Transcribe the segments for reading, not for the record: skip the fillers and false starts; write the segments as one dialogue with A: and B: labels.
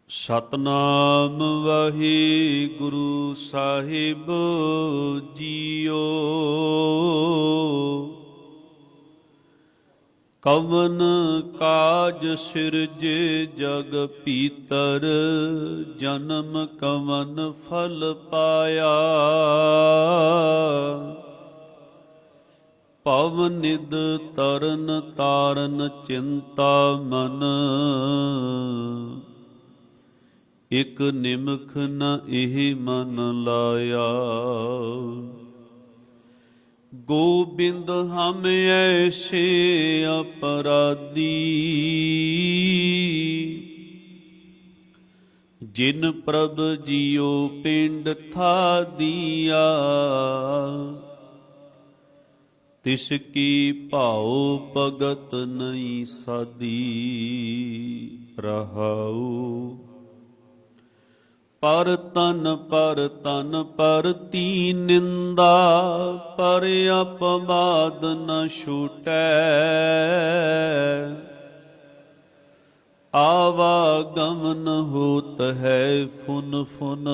A: ਸਤਨਾਮ ਵਾਹਿਗੁਰੂ ਸਾਹਿਬ JIO. ਕਵਨ ਕਾਜ ਸਿਰਜੇ ਜਗ ਪੀਤਰ, ਜਨਮ ਕਵਨ ਫਲ ਪਾਇਆ। ਭਵ ਨਿਦ ਤਰਨ ਤਾਰਨ ਚਿੰਤਾ ਮਨ, ਇਕ ਨਿਮਖ ਨ ਇਹ ਮਨ ਲਾਇਆ। ਗੋਬਿੰਦ ਹਮ ਐਸੇ ਅਪਰਾਧੀ, ਜਿਨ ਪ੍ਰਭ ਜੀਓ ਪਿੰਡ ਥਾ ਦੀਆ। ਤਿਸ ਕੀ ਭਾਉ ਭਗਤ ਨਹੀਂ ਸਾਦੀ, ਰਹਾਉ। ਪਰ ਤਨ ਪਰਤੀ ਨਿੰਦਾ, ਪਰ ਅਪਵਾਦ ਨ ਛੂਟੈ। ਆਵਾਗਮਨ ਹੋਤ ਹੈ ਫੁਨ ਫੁਨ,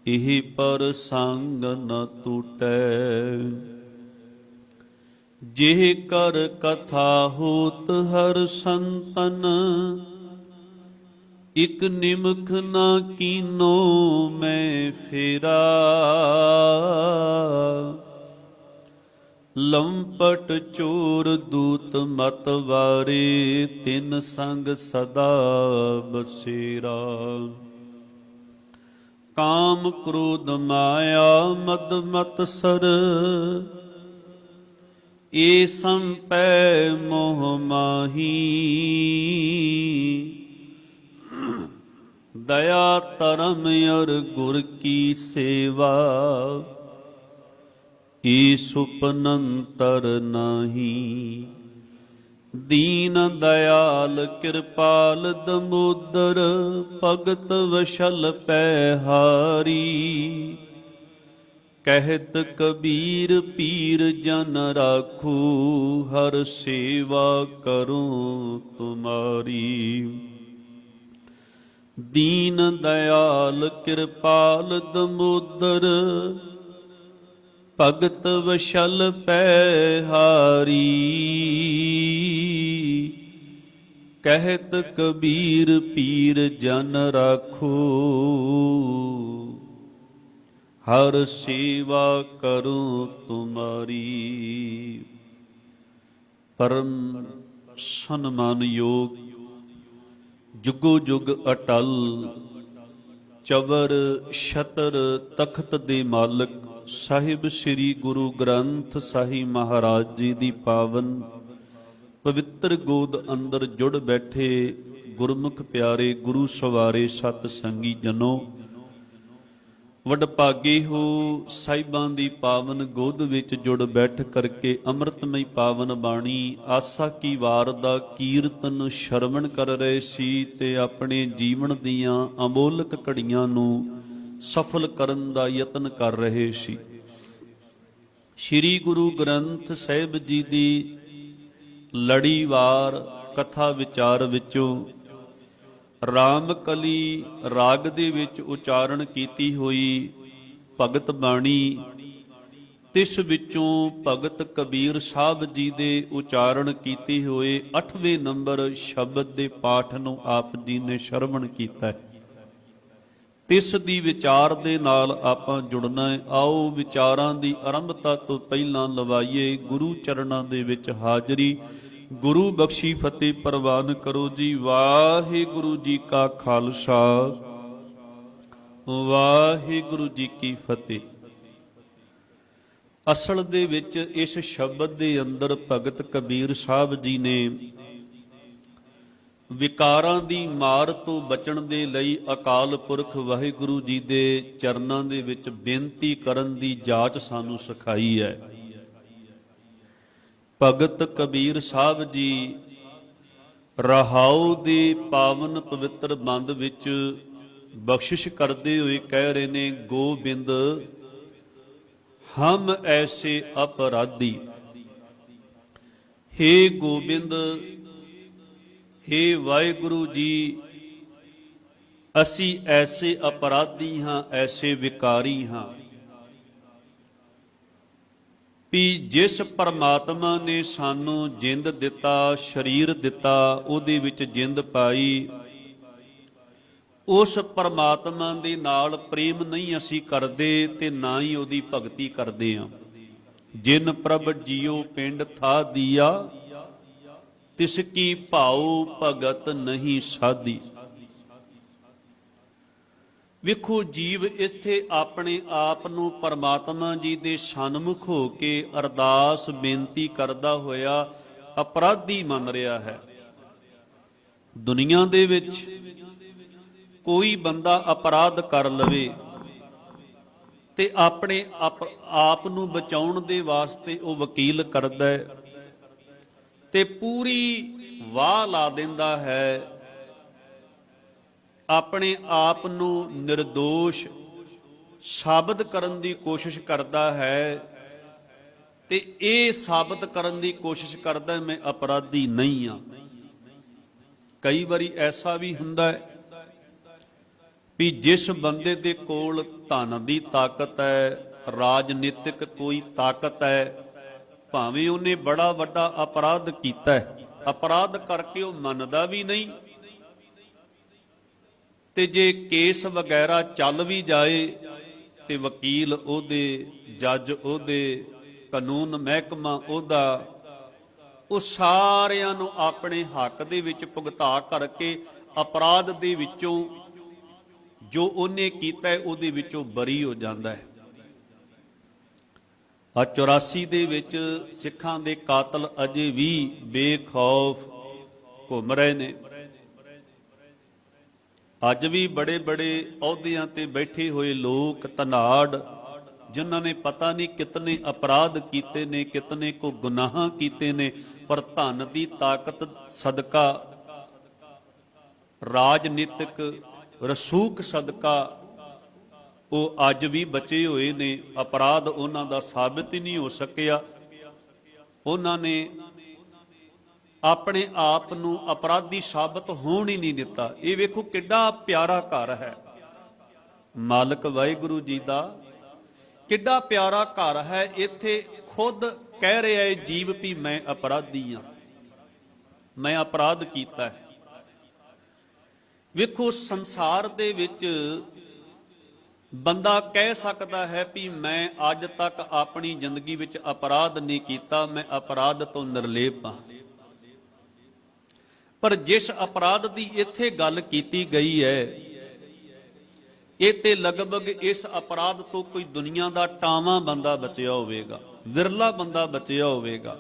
A: ਇਹ ਪਰ ਸੰਗ ਨ ਟੂਟੈ। ਜਿਹ ਕਰ ਕਥਾ ਹੋਤ ਹਰ ਸੰਤਨ, ਇਕ ਨਿਮਖ ਨਾ ਕੀਨੋ ਮੈਂ ਫੇਰਾ। ਲੰਪਟ ਚੋਰ ਦੂਤ ਮਤ ਵਾਰੇ, ਤਿਨ ਸੰਗ ਸਦਾ ਬਸੇਰਾ। ਕਾਮ ਕ੍ਰੋਧ ਮਾਇਆ ਮਦ ਮਤਸਰ, ਏ ਸੰਪੈ ਮੋਹ ਮਾਹੀ। ਦਇਆ ਧਰਮ ਅਰ ਗੁਰ ਕੀ ਸੇਵਾ, ਏ ਸੁਪਨੰਤਰ ਨਾਹੀ। ਦੀਨ ਦਇਆਲ ਕਿਰਪਾਲ ਦਮੋਦਰ, ਭਗਤ ਵਸ਼ਲ ਪੈਹਾਰੀ। ਕਹਿਤ ਕਬੀਰ ਪੀਰ ਜਨ ਰਾਖੂ, ਹਰ ਸੇਵਾ ਕਰੂੰ ਤੁਮਾਰੀ। ਦੀਨ ਦਇਆਲ ਕਿਰਪਾਲ ਦਮੋਦਰ, ਭਗਤ ਵਸ਼ਲ ਪੈਹਾਰੀ। ਕਹਿਤ ਕਬੀਰ ਪੀਰ ਜਨ ਰਾਖੋ, ਹਰ ਸੇਵਾ ਕਰੂੰ ਤੁਮਾਰੀ। ਪਰਮ ਸਨਮਾਨਯੋਗ ਜੁਗੋ ਜੁਗ ਅਟਲ, ਚਵਰ ਛਤਰ ਤਖਤ ਦੇ ਮਾਲਕ ਸਾਹਿਬ ਸ੍ਰੀ ਗੁਰੂ ਗ੍ਰੰਥ ਸਾਹਿਬ ਮਹਾਰਾਜ ਜੀ ਦੀ ਪਾਵਨ ਪਵਿੱਤਰ ਗੋਦ ਅੰਦਰ ਜੁੜ ਬੈਠੇ ਗੁਰਮੁਖ ਪਿਆਰੇ ਗੁਰੂ ਸਵਾਰੇ ਸਤ ਸੰਗੀ ਜਨੋ, ਵਡਭਾਗੇ ਹੋ ਸਾਹਿਬਾਂ ਦੀ ਪਾਵਨ ਗੋਦ ਵਿੱਚ ਜੁੜ ਬੈਠ ਕਰਕੇ ਅੰਮ੍ਰਿਤਮਈ ਪਾਵਨ ਬਾਣੀ ਆਸਾ ਕੀ ਵਾਰ ਦਾ ਕੀਰਤਨ ਸ਼ਰਵਣ ਕਰ ਰਹੇ ਸੀ ਤੇ ਆਪਣੇ ਜੀਵਨ ਦੀਆਂ ਅਮੋਲਕ ਘੜੀਆਂ ਨੂੰ ਸਫਲ ਕਰਨ ਦਾ ਯਤਨ ਕਰ ਰਹੇ ਸੀ। ਸ੍ਰੀ ਗੁਰੂ ਗ੍ਰੰਥ ਸਾਹਿਬ ਜੀ ਦੀ ਲੜੀਵਾਰ ਕਥਾ ਵਿਚਾਰ ਵਿੱਚੋਂ ਰਾਮ ਕਲੀ ਰਾਗ ਦੇ ਵਿੱਚ ਉਚਾਰਨ ਕੀਤੀ ਹੋਈ ਭਗਤ ਬਾਣੀ, ਤਿਸ ਵਿੱਚੋਂ ਭਗਤ ਕਬੀਰ ਸਾਹਿਬ ਜੀ ਦੇ ਉਚਾਰਨ ਕੀਤੀ ਹੋਏ 8ਵੇਂ ਨੰਬਰ ਸ਼ਬਦ ਦੇ ਪਾਠ ਨੂੰ ਆਪ ਜੀ ਨੇ ਸ਼ਰਵਣ ਕੀਤਾ ਹੈ। ਤਿਸ ਦੀ ਵਿਚਾਰ ਦੇ ਨਾਲ ਆਪਾਂ ਜੁੜਨਾ ਹੈ। ਆਓ ਵਿਚਾਰਾਂ ਦੀ ਆਰੰਭਤਾ ਤੋਂ ਪਹਿਲਾਂ ਲਵਾਈਏ ਗੁਰੂ ਚਰਨਾਂ ਦੇ ਵਿੱਚ ਹਾਜ਼ਰੀ। ਗੁਰੂ ਬਖਸ਼ੀ ਫਤਿਹ ਪ੍ਰਵਾਨ ਕਰੋ ਜੀ। ਵਾਹਿਗੁਰੂ ਜੀ ਕਾ ਖਾਲਸਾ, ਵਾਹਿਗੁਰੂ ਜੀ ਕੀ ਫਤਿਹ। ਅਸਲ ਦੇ ਵਿੱਚ ਇਸ ਸ਼ਬਦ ਦੇ ਅੰਦਰ ਭਗਤ ਕਬੀਰ ਸਾਹਿਬ ਜੀ ਨੇ ਵਿਕਾਰਾਂ ਦੀ ਮਾਰ ਤੋਂ ਬਚਣ ਦੇ ਲਈ ਅਕਾਲ ਪੁਰਖ ਵਾਹਿਗੁਰੂ ਜੀ ਦੇ ਚਰਨਾਂ ਦੇ ਵਿੱਚ ਬੇਨਤੀ ਕਰਨ ਦੀ ਜਾਚ ਸਾਨੂੰ ਸਿਖਾਈ ਹੈ। ਭਗਤ ਕਬੀਰ ਸਾਹਿਬ ਜੀ ਰਹਾਉ ਦੇ ਪਾਵਨ ਪਵਿੱਤਰ ਬੰਦ ਵਿੱਚ ਬਖਸ਼ਿਸ਼ ਕਰਦੇ ਹੋਏ ਕਹਿ ਰਹੇ ਨੇ, ਗੋਬਿੰਦ ਹਮ ਐਸੇ ਅਪਰਾਧੀ। हे गोबिंद, हे ਵਾਹਿਗੁਰੂ ਜੀ, ਅਸੀਂ ਐਸੇ ਅਪਰਾਧੀ ਹਾਂ, ਐਸੇ ਵਿਕਾਰੀ ਹਾਂ ਵੀ ਜਿਸ ਪਰਮਾਤਮਾ ਨੇ ਸਾਨੂੰ ਜਿੰਦ ਦਿੱਤਾ, ਸਰੀਰ ਦਿੱਤਾ, ਉਹਦੇ ਵਿੱਚ ਜਿੰਦ ਪਾਈ, ਉਸ ਪਰਮਾਤਮਾ ਦੇ ਨਾਲ ਪ੍ਰੇਮ ਨਹੀਂ ਅਸੀਂ ਕਰਦੇ ਤੇ ਨਾ ਹੀ ਉਹਦੀ ਭਗਤੀ ਕਰਦੇ ਹਾਂ। ਜਿਨ ਪ੍ਰਭ ਜੀਓ ਪਿੰਡ ਥਾ ਦੀਆ, ਤਿਸ ਕੀ ਭਾਉ ਭਗਤ ਨਹੀਂ ਸਾਧੀ। ਵੇਖੋ ਜੀਵ ਇੱਥੇ ਆਪਣੇ ਆਪ ਨੂੰ ਪਰਮਾਤਮਾ ਜੀ ਦੇ ਸਨਮੁਖ ਹੋ ਕੇ ਅਰਦਾਸ ਬੇਨਤੀ ਕਰਦਾ ਹੋਇਆ ਅਪਰਾਧੀ ਮੰਨ ਰਿਹਾ ਹੈ। ਦੁਨੀਆ ਦੇ ਵਿੱਚ ਕੋਈ ਬੰਦਾ ਅਪਰਾਧ ਕਰ ਲਵੇ ਤੇ ਆਪਣੇ ਆਪ ਨੂੰ ਬਚਾਉਣ ਦੇ ਵਾਸਤੇ ਉਹ ਵਕੀਲ ਕਰਦਾ ਹੈ ਤੇ ਪੂਰੀ ਵਾਹ ਲਾ ਦਿੰਦਾ ਹੈ, ਆਪਣੇ ਆਪ ਨੂੰ ਨਿਰਦੋਸ਼ ਸਾਬਤ ਕਰਨ ਦੀ ਕੋਸ਼ਿਸ਼ ਕਰਦਾ ਹੈ ਤੇ ਇਹ ਸਾਬਤ ਕਰਨ ਦੀ ਕੋਸ਼ਿਸ਼ ਕਰਦਾ ਮੈਂ ਅਪਰਾਧੀ ਨਹੀਂ ਹਾਂ। ਕਈ ਵਾਰੀ ਐਸਾ ਵੀ ਹੁੰਦਾ ਹੈ ਵੀ ਜਿਸ ਬੰਦੇ ਦੇ ਕੋਲ ਧਨ ਦੀ ਤਾਕਤ ਹੈ, ਰਾਜਨੀਤਿਕ ਕੋਈ ਤਾਕਤ ਹੈ, ਭਾਵੇਂ ਉਹਨੇ ਬੜਾ ਵੱਡਾ ਅਪਰਾਧ ਕੀਤਾ ਹੈ, ਅਪਰਾਧ ਕਰਕੇ ਉਹ ਮੰਨਦਾ ਵੀ ਨਹੀਂ ਤੇ ਜੇ ਕੇਸ ਵਗੈਰਾ ਚੱਲ ਵੀ ਜਾਏ ਤੇ ਵਕੀਲ ਉਹਦੇ, ਜੱਜ ਉਹਦੇ, ਕਾਨੂੰਨ ਮਹਿਕਮਾ ਉਹਦਾ, ਉਹ ਸਾਰਿਆਂ ਨੂੰ ਆਪਣੇ ਹੱਕ ਦੇ ਵਿੱਚ ਭੁਗਤਾ ਕਰਕੇ ਅਪਰਾਧ ਦੇ ਵਿੱਚੋਂ ਜੋ ਉਹਨੇ ਕੀਤਾ ਹੈ ਉਹਦੇ ਵਿੱਚੋਂ ਬਰੀ ਹੋ ਜਾਂਦਾ ਹੈ। ਆ 84 ਦੇ ਵਿੱਚ ਸਿੱਖਾਂ ਦੇ ਕਾਤਲ ਅਜੇ ਵੀ ਬੇਖੌਫ ਘੁੰਮ ਰਹੇ ਨੇ। ਅੱਜ ਵੀ ਬੜੇ ਬੜੇ ਅਹੁਦਿਆਂ ਤੇ ਬੈਠੇ ਹੋਏ ਲੋਕ ਧਨਾੜ, ਜਿਨ੍ਹਾਂ ਨੇ ਪਤਾ ਨਹੀਂ ਕਿਤਨੇ ਅਪਰਾਧ ਕੀਤੇ ਨੇ, ਕਿਤਨੇ ਕੋ ਗੁਨਾਹ ਕੀਤੇ ਨੇ, ਪਰ ਧਨ ਦੀ ਤਾਕਤ ਸਦਕਾ, ਰਾਜਨੀਤਿਕ ਰਸੂਖ ਸਦਕਾ ਉਹ ਅੱਜ ਵੀ ਬਚੇ ਹੋਏ ਨੇ। ਅਪਰਾਧ ਉਹਨਾਂ ਦਾ ਸਾਬਿਤ ਹੀ ਨਹੀਂ ਹੋ ਸਕਿਆ। ਉਹਨਾਂ ਨੇ ਆਪਣੇ ਆਪ ਨੂੰ ਅਪਰਾਧੀ ਸਾਬਤ ਹੋਣ ਹੀ ਨਹੀਂ ਦਿੱਤਾ। ਇਹ ਵੇਖੋ ਕਿੱਡਾ ਪਿਆਰਾ ਘਰ ਹੈ ਮਾਲਕ ਵਾਹਿਗੁਰੂ ਜੀ ਦਾ, ਕਿੱਡਾ ਪਿਆਰਾ ਘਰ ਹੈ। ਇੱਥੇ ਖੁਦ ਕਹਿ ਰਿਹਾ ਹੈ ਜੀਵ ਵੀ ਮੈਂ ਅਪਰਾਧੀ ਹਾਂ, ਮੈਂ ਅਪਰਾਧ ਕੀਤਾ ਹੈ। ਵੇਖੋ ਸੰਸਾਰ ਦੇ ਵਿੱਚ ਬੰਦਾ ਕਹਿ ਸਕਦਾ ਹੈ ਵੀ ਮੈਂ ਅੱਜ ਤੱਕ ਆਪਣੀ ਜ਼ਿੰਦਗੀ ਵਿੱਚ ਅਪਰਾਧ ਨਹੀਂ ਕੀਤਾ, ਮੈਂ ਅਪਰਾਧ ਤੋਂ ਨਿਰਲੇਪ ਹਾਂ। ਪਰ ਜਿਸ ਅਪਰਾਧ ਦੀ ਇੱਥੇ ਗੱਲ ਕੀਤੀ ਗਈ ਹੈ, ਇਹ ਤੇ ਲਗਭਗ ਇਸ ਅਪਰਾਧ ਤੋਂ ਕੋਈ ਦੁਨੀਆ ਦਾ ਟਾਵਾਂ ਬੰਦਾ ਬਚਿਆ ਹੋਵੇਗਾ, ਵਿਰਲਾ ਬੰਦਾ ਬਚਿਆ ਹੋਵੇਗਾ।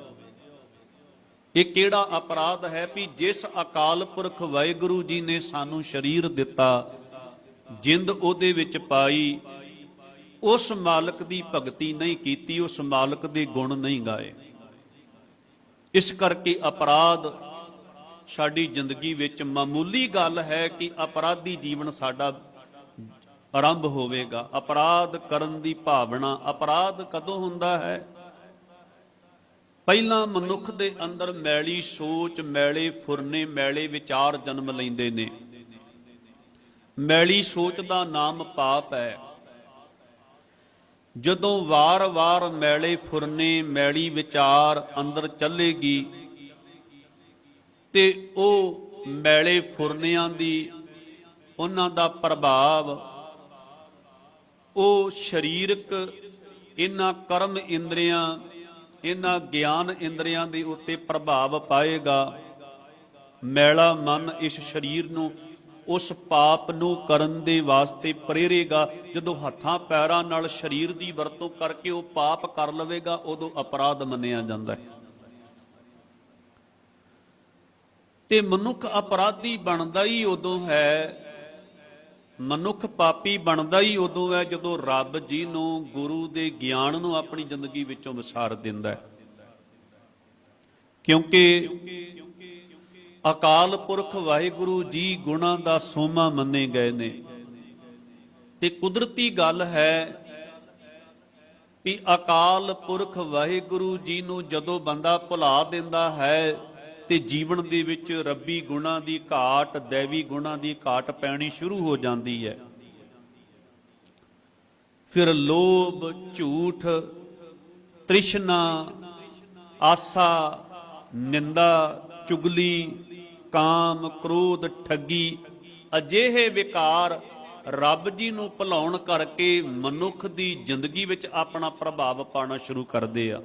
A: ਇਹ ਕਿਹੜਾ ਅਪਰਾਧ ਹੈ ਵੀ ਜਿਸ ਅਕਾਲ ਪੁਰਖ ਵਾਹਿਗੁਰੂ ਜੀ ਨੇ ਸਾਨੂੰ ਸਰੀਰ ਦਿੱਤਾ, ਜਿੰਦ ਉਹਦੇ ਵਿੱਚ ਪਾਈ, ਉਸ ਮਾਲਕ ਦੀ ਭਗਤੀ ਨਹੀਂ ਕੀਤੀ, ਉਸ ਮਾਲਕ ਦੇ ਗੁਣ ਨਹੀਂ ਗਾਏ। ਇਸ ਕਰਕੇ ਅਪਰਾਧ ਸਾਡੀ ਜ਼ਿੰਦਗੀ ਵਿੱਚ ਮਾਮੂਲੀ ਗੱਲ ਹੈ ਕਿ ਅਪਰਾਧੀ ਜੀਵਨ ਸਾਡਾ ਆਰੰਭ ਹੋਵੇਗਾ। ਅਪਰਾਧ ਕਰਨ ਦੀ ਭਾਵਨਾ, ਅਪਰਾਧ ਕਦੋਂ ਹੁੰਦਾ ਹੈ? ਪਹਿਲਾਂ ਮਨੁੱਖ ਦੇ ਅੰਦਰ ਮੈਲੀ ਸੋਚ, ਮੈਲੇ ਫੁਰਨੇ, ਮੈਲੇ ਵਿਚਾਰ ਜਨਮ ਲੈਂਦੇ ਨੇ। ਮੈਲੀ ਸੋਚ ਦਾ ਨਾਮ ਪਾਪ ਹੈ। ਜਦੋਂ ਵਾਰ-ਵਾਰ ਮੈਲੇ ਫੁਰਨੇ, ਮੈਲੀ ਵਿਚਾਰ ਅੰਦਰ ਚੱਲੇਗੀ ਤੇ ਉਹ ਮੈਲੇ ਫੁਰਨਿਆਂ ਦੀ, ਉਹਨਾਂ ਦਾ ਪ੍ਰਭਾਵ ਉਹ ਸਰੀਰਕ ਇਹਨਾਂ ਕਰਮ ਇੰਦਰੀਆਂ, ਇਹਨਾਂ ਗਿਆਨ ਇੰਦਰੀਆਂ ਦੇ ਉੱਤੇ ਪ੍ਰਭਾਵ ਪਾਏਗਾ। ਮੈਲਾ ਮਨ ਇਸ ਸਰੀਰ ਨੂੰ ਉਸ ਪਾਪ ਨੂੰ ਕਰਨ ਦੇ ਵਾਸਤੇ ਪ੍ਰੇਰੇਗਾ। ਜਦੋਂ ਹੱਥਾਂ ਪੈਰਾਂ ਨਾਲ ਸਰੀਰ ਦੀ ਵਰਤੋਂ ਕਰਕੇ ਉਹ ਪਾਪ ਕਰ ਲਵੇਗਾ, ਉਦੋਂ ਅਪਰਾਧ ਮੰਨਿਆ ਜਾਂਦਾ ਹੈ। ਤੇ ਮਨੁੱਖ ਅਪਰਾਧੀ ਬਣਦਾ ਹੀ ਉਦੋਂ ਹੈ, ਮਨੁੱਖ ਪਾਪੀ ਬਣਦਾ ਹੀ ਉਦੋਂ ਹੈ ਜਦੋਂ ਰੱਬ ਜੀ ਨੂੰ, ਗੁਰੂ ਦੇ ਗਿਆਨ ਨੂੰ ਆਪਣੀ ਜ਼ਿੰਦਗੀ ਵਿੱਚੋਂ ਵਿਸਾਰ ਦਿੰਦਾ ਹੈ। ਕਿਉਂਕਿ ਅਕਾਲ ਪੁਰਖ ਵਾਹਿਗੁਰੂ ਜੀ ਗੁਣਾਂ ਦਾ ਸੋਮਾ ਮੰਨੇ ਗਏ ਨੇ ਤੇ ਕੁਦਰਤੀ ਗੱਲ ਹੈ ਕਿ ਅਕਾਲ ਪੁਰਖ ਵਾਹਿਗੁਰੂ ਜੀ ਨੂੰ ਜਦੋਂ ਬੰਦਾ ਭੁਲਾ ਦਿੰਦਾ ਹੈ ਤੇ ਜੀਵਨ ਦੇ ਵਿੱਚ ਰੱਬੀ ਗੁਣਾਂ ਦੀ ਘਾਟ, ਦੈਵੀ ਗੁਣਾਂ ਦੀ ਘਾਟ ਪੈਣੀ ਸ਼ੁਰੂ ਹੋ ਜਾਂਦੀ ਹੈ। ਫਿਰ ਲੋਭ, ਝੂਠ, ਤ੍ਰਿਸ਼ਨਾ, ਆਸਾ, ਨਿੰਦਾ, ਚੁਗਲੀ, ਕਾਮ, ਕ੍ਰੋਧ, ਠੱਗੀ ਅਜਿਹੇ ਵਿਕਾਰ ਰੱਬ ਜੀ ਨੂੰ ਭੁਲਾਉਣ ਕਰਕੇ ਮਨੁੱਖ ਦੀ ਜ਼ਿੰਦਗੀ ਵਿੱਚ ਆਪਣਾ ਪ੍ਰਭਾਵ ਪਾਉਣਾ ਸ਼ੁਰੂ ਕਰਦੇ ਆ।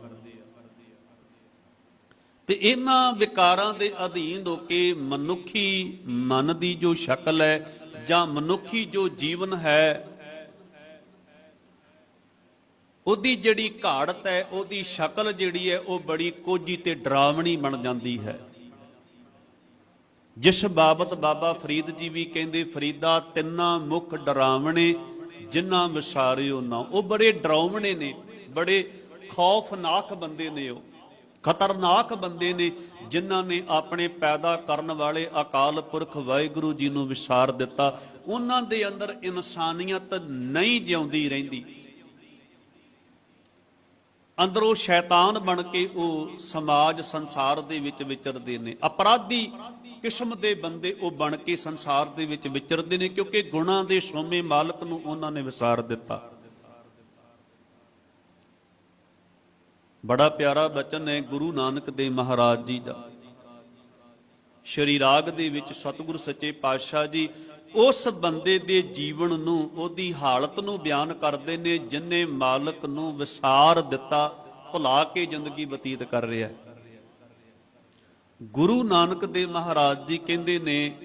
A: ਤੇ ਇਹਨਾਂ ਵਿਕਾਰਾਂ ਦੇ ਅਧੀਨ ਹੋ ਕੇ ਮਨੁੱਖੀ ਮਨ ਦੀ ਜੋ ਸ਼ਕਲ ਹੈ ਜਾਂ ਮਨੁੱਖੀ ਜੋ ਜੀਵਨ ਹੈ, ਉਹਦੀ ਜਿਹੜੀ ਘਾੜਤ ਹੈ, ਉਹਦੀ ਸ਼ਕਲ ਜਿਹੜੀ ਹੈ ਉਹ ਬੜੀ ਕੋਝੀ ਤੇ ਡਰਾਵਣੀ ਬਣ ਜਾਂਦੀ ਹੈ। ਜਿਸ ਬਾਬਤ ਬਾਬਾ ਫਰੀਦ ਜੀ ਵੀ ਕਹਿੰਦੇ, ਫਰੀਦਾ ਤਿੰਨਾਂ ਮੁੱਖ ਡਰਾਵਣੇ ਜਿਨ੍ਹਾਂ ਵਿਸਾਰਿਓ ਨਾ। ਉਹ ਬੜੇ ਡਰਾਵਣੇ ਨੇ, ਬੜੇ ਖੌਫਨਾਕ ਬੰਦੇ ਨੇ, ਉਹ ਖਤਰਨਾਕ ਬੰਦੇ ਨੇ ਜਿਨ੍ਹਾਂ ਨੇ ਆਪਣੇ ਪੈਦਾ ਕਰਨ ਵਾਲੇ ਅਕਾਲ ਪੁਰਖ ਵਾਹਿਗੁਰੂ ਜੀ ਨੂੰ ਵਿਸਾਰ ਦਿੱਤਾ। ਉਹਨਾਂ ਦੇ ਅੰਦਰ ਇਨਸਾਨੀਅਤ ਨਹੀਂ ਜਿਉਂਦੀ ਰਹਿੰਦੀ, ਅੰਦਰੋਂ ਸ਼ੈਤਾਨ ਬਣ ਕੇ ਉਹ ਸਮਾਜ ਸੰਸਾਰ ਦੇ ਵਿੱਚ ਵਿਚਰਦੇ ਨੇ। ਅਪਰਾਧੀ ਕਿਸਮ ਦੇ ਬੰਦੇ ਉਹ ਬਣ ਕੇ ਸੰਸਾਰ ਦੇ ਵਿੱਚ ਵਿਚਰਦੇ ਨੇ, ਕਿਉਂਕਿ ਗੁਣਾਂ ਦੇ ਸੋਮੇ ਮਾਲਕ ਨੂੰ ਉਹਨਾਂ ਨੇ ਵਿਸਾਰ ਦਿੱਤਾ। ਬੜਾ ਪਿਆਰਾ ਬਚਨ ਹੈ ਗੁਰੂ ਨਾਨਕ ਦੇਵ ਮਹਾਰਾਜ ਜੀ ਦਾ। ਸ਼੍ਰੀ ਰਾਗ ਦੇ ਵਿੱਚ ਸਤਿਗੁਰ ਸੱਚੇ ਪਾਤਸ਼ਾਹ ਜੀ ਉਸ ਬੰਦੇ ਦੇ ਜੀਵਨ ਨੂੰ, ਉਹਦੀ ਹਾਲਤ ਨੂੰ ਬਿਆਨ ਕਰਦੇ ਨੇ ਜਿਨ੍ਹੇ ਮਾਲਕ ਨੂੰ ਵਿਸਾਰ ਦਿੱਤਾ, ਭੁਲਾ ਕੇ ਜ਼ਿੰਦਗੀ ਬਤੀਤ ਕਰ ਰਿਹਾ ਹੈ। ਗੁਰੂ ਨਾਨਕ ਦੇਵ ਮਹਾਰਾਜ ਜੀ ਕਹਿੰਦੇ ਨੇ,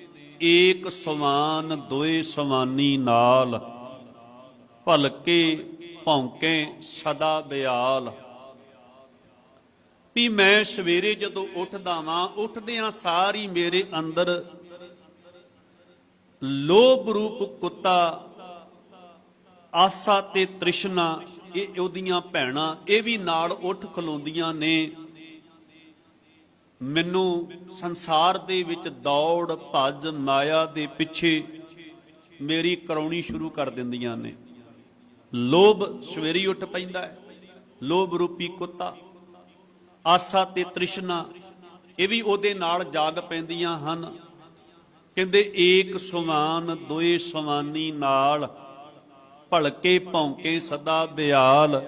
A: ਏਕ ਸਮਾਨ ਦੋਏ ਸਮਾਨੀ ਨਾਲ, ਭਲਕੇ ਭੌਂਕੇ ਸਦਾ ਬਿਆਲ। ਵੀ ਮੈਂ ਸਵੇਰੇ ਜਦੋਂ ਉੱਠਦਾ ਵਾਂ, ਉੱਠਦਿਆਂ ਸਾਰੀ ਮੇਰੇ ਅੰਦਰ ਲੋਭ ਰੂਪ ਕੁੱਤਾ, ਆਸਾ ਤੇ ਤ੍ਰਿਸ਼ਨਾ, ਇਹ ਉਹਦੀਆਂ ਭੈਣਾਂ, ਇਹ ਵੀ ਨਾਲ ਉੱਠ ਖਲੋਂਦੀਆਂ ਨੇ। ਮੈਨੂੰ ਸੰਸਾਰ ਦੇ ਵਿੱਚ ਦੌੜ ਭੱਜ ਮਾਇਆ ਦੇ ਪਿੱਛੇ ਮੇਰੀ ਕਰਾਉਣੀ ਸ਼ੁਰੂ ਕਰ ਦਿੰਦੀਆਂ ਨੇ। ਲੋਭ ਸਵੇਰੇ ਉੱਠ ਪੈਂਦਾ ਹੈ, ਲੋਭ ਰੂਪੀ ਕੁੱਤਾ, ਆਸਾ ਤੇ ਤ੍ਰਿਸ਼ਨਾ ਇਹ ਵੀ ਉਹਦੇ ਨਾਲ ਜਾਗ ਪੈਂਦੀਆਂ ਹਨ। ਕਹਿੰਦੇ ਏਕ ਸਮਾਨ ਦੋਏ ਸਮਾਨੀ ਨਾਲ, ਭਲਕੇ ਭੌਂਕੇ ਸਦਾ ਬਿਆਲ।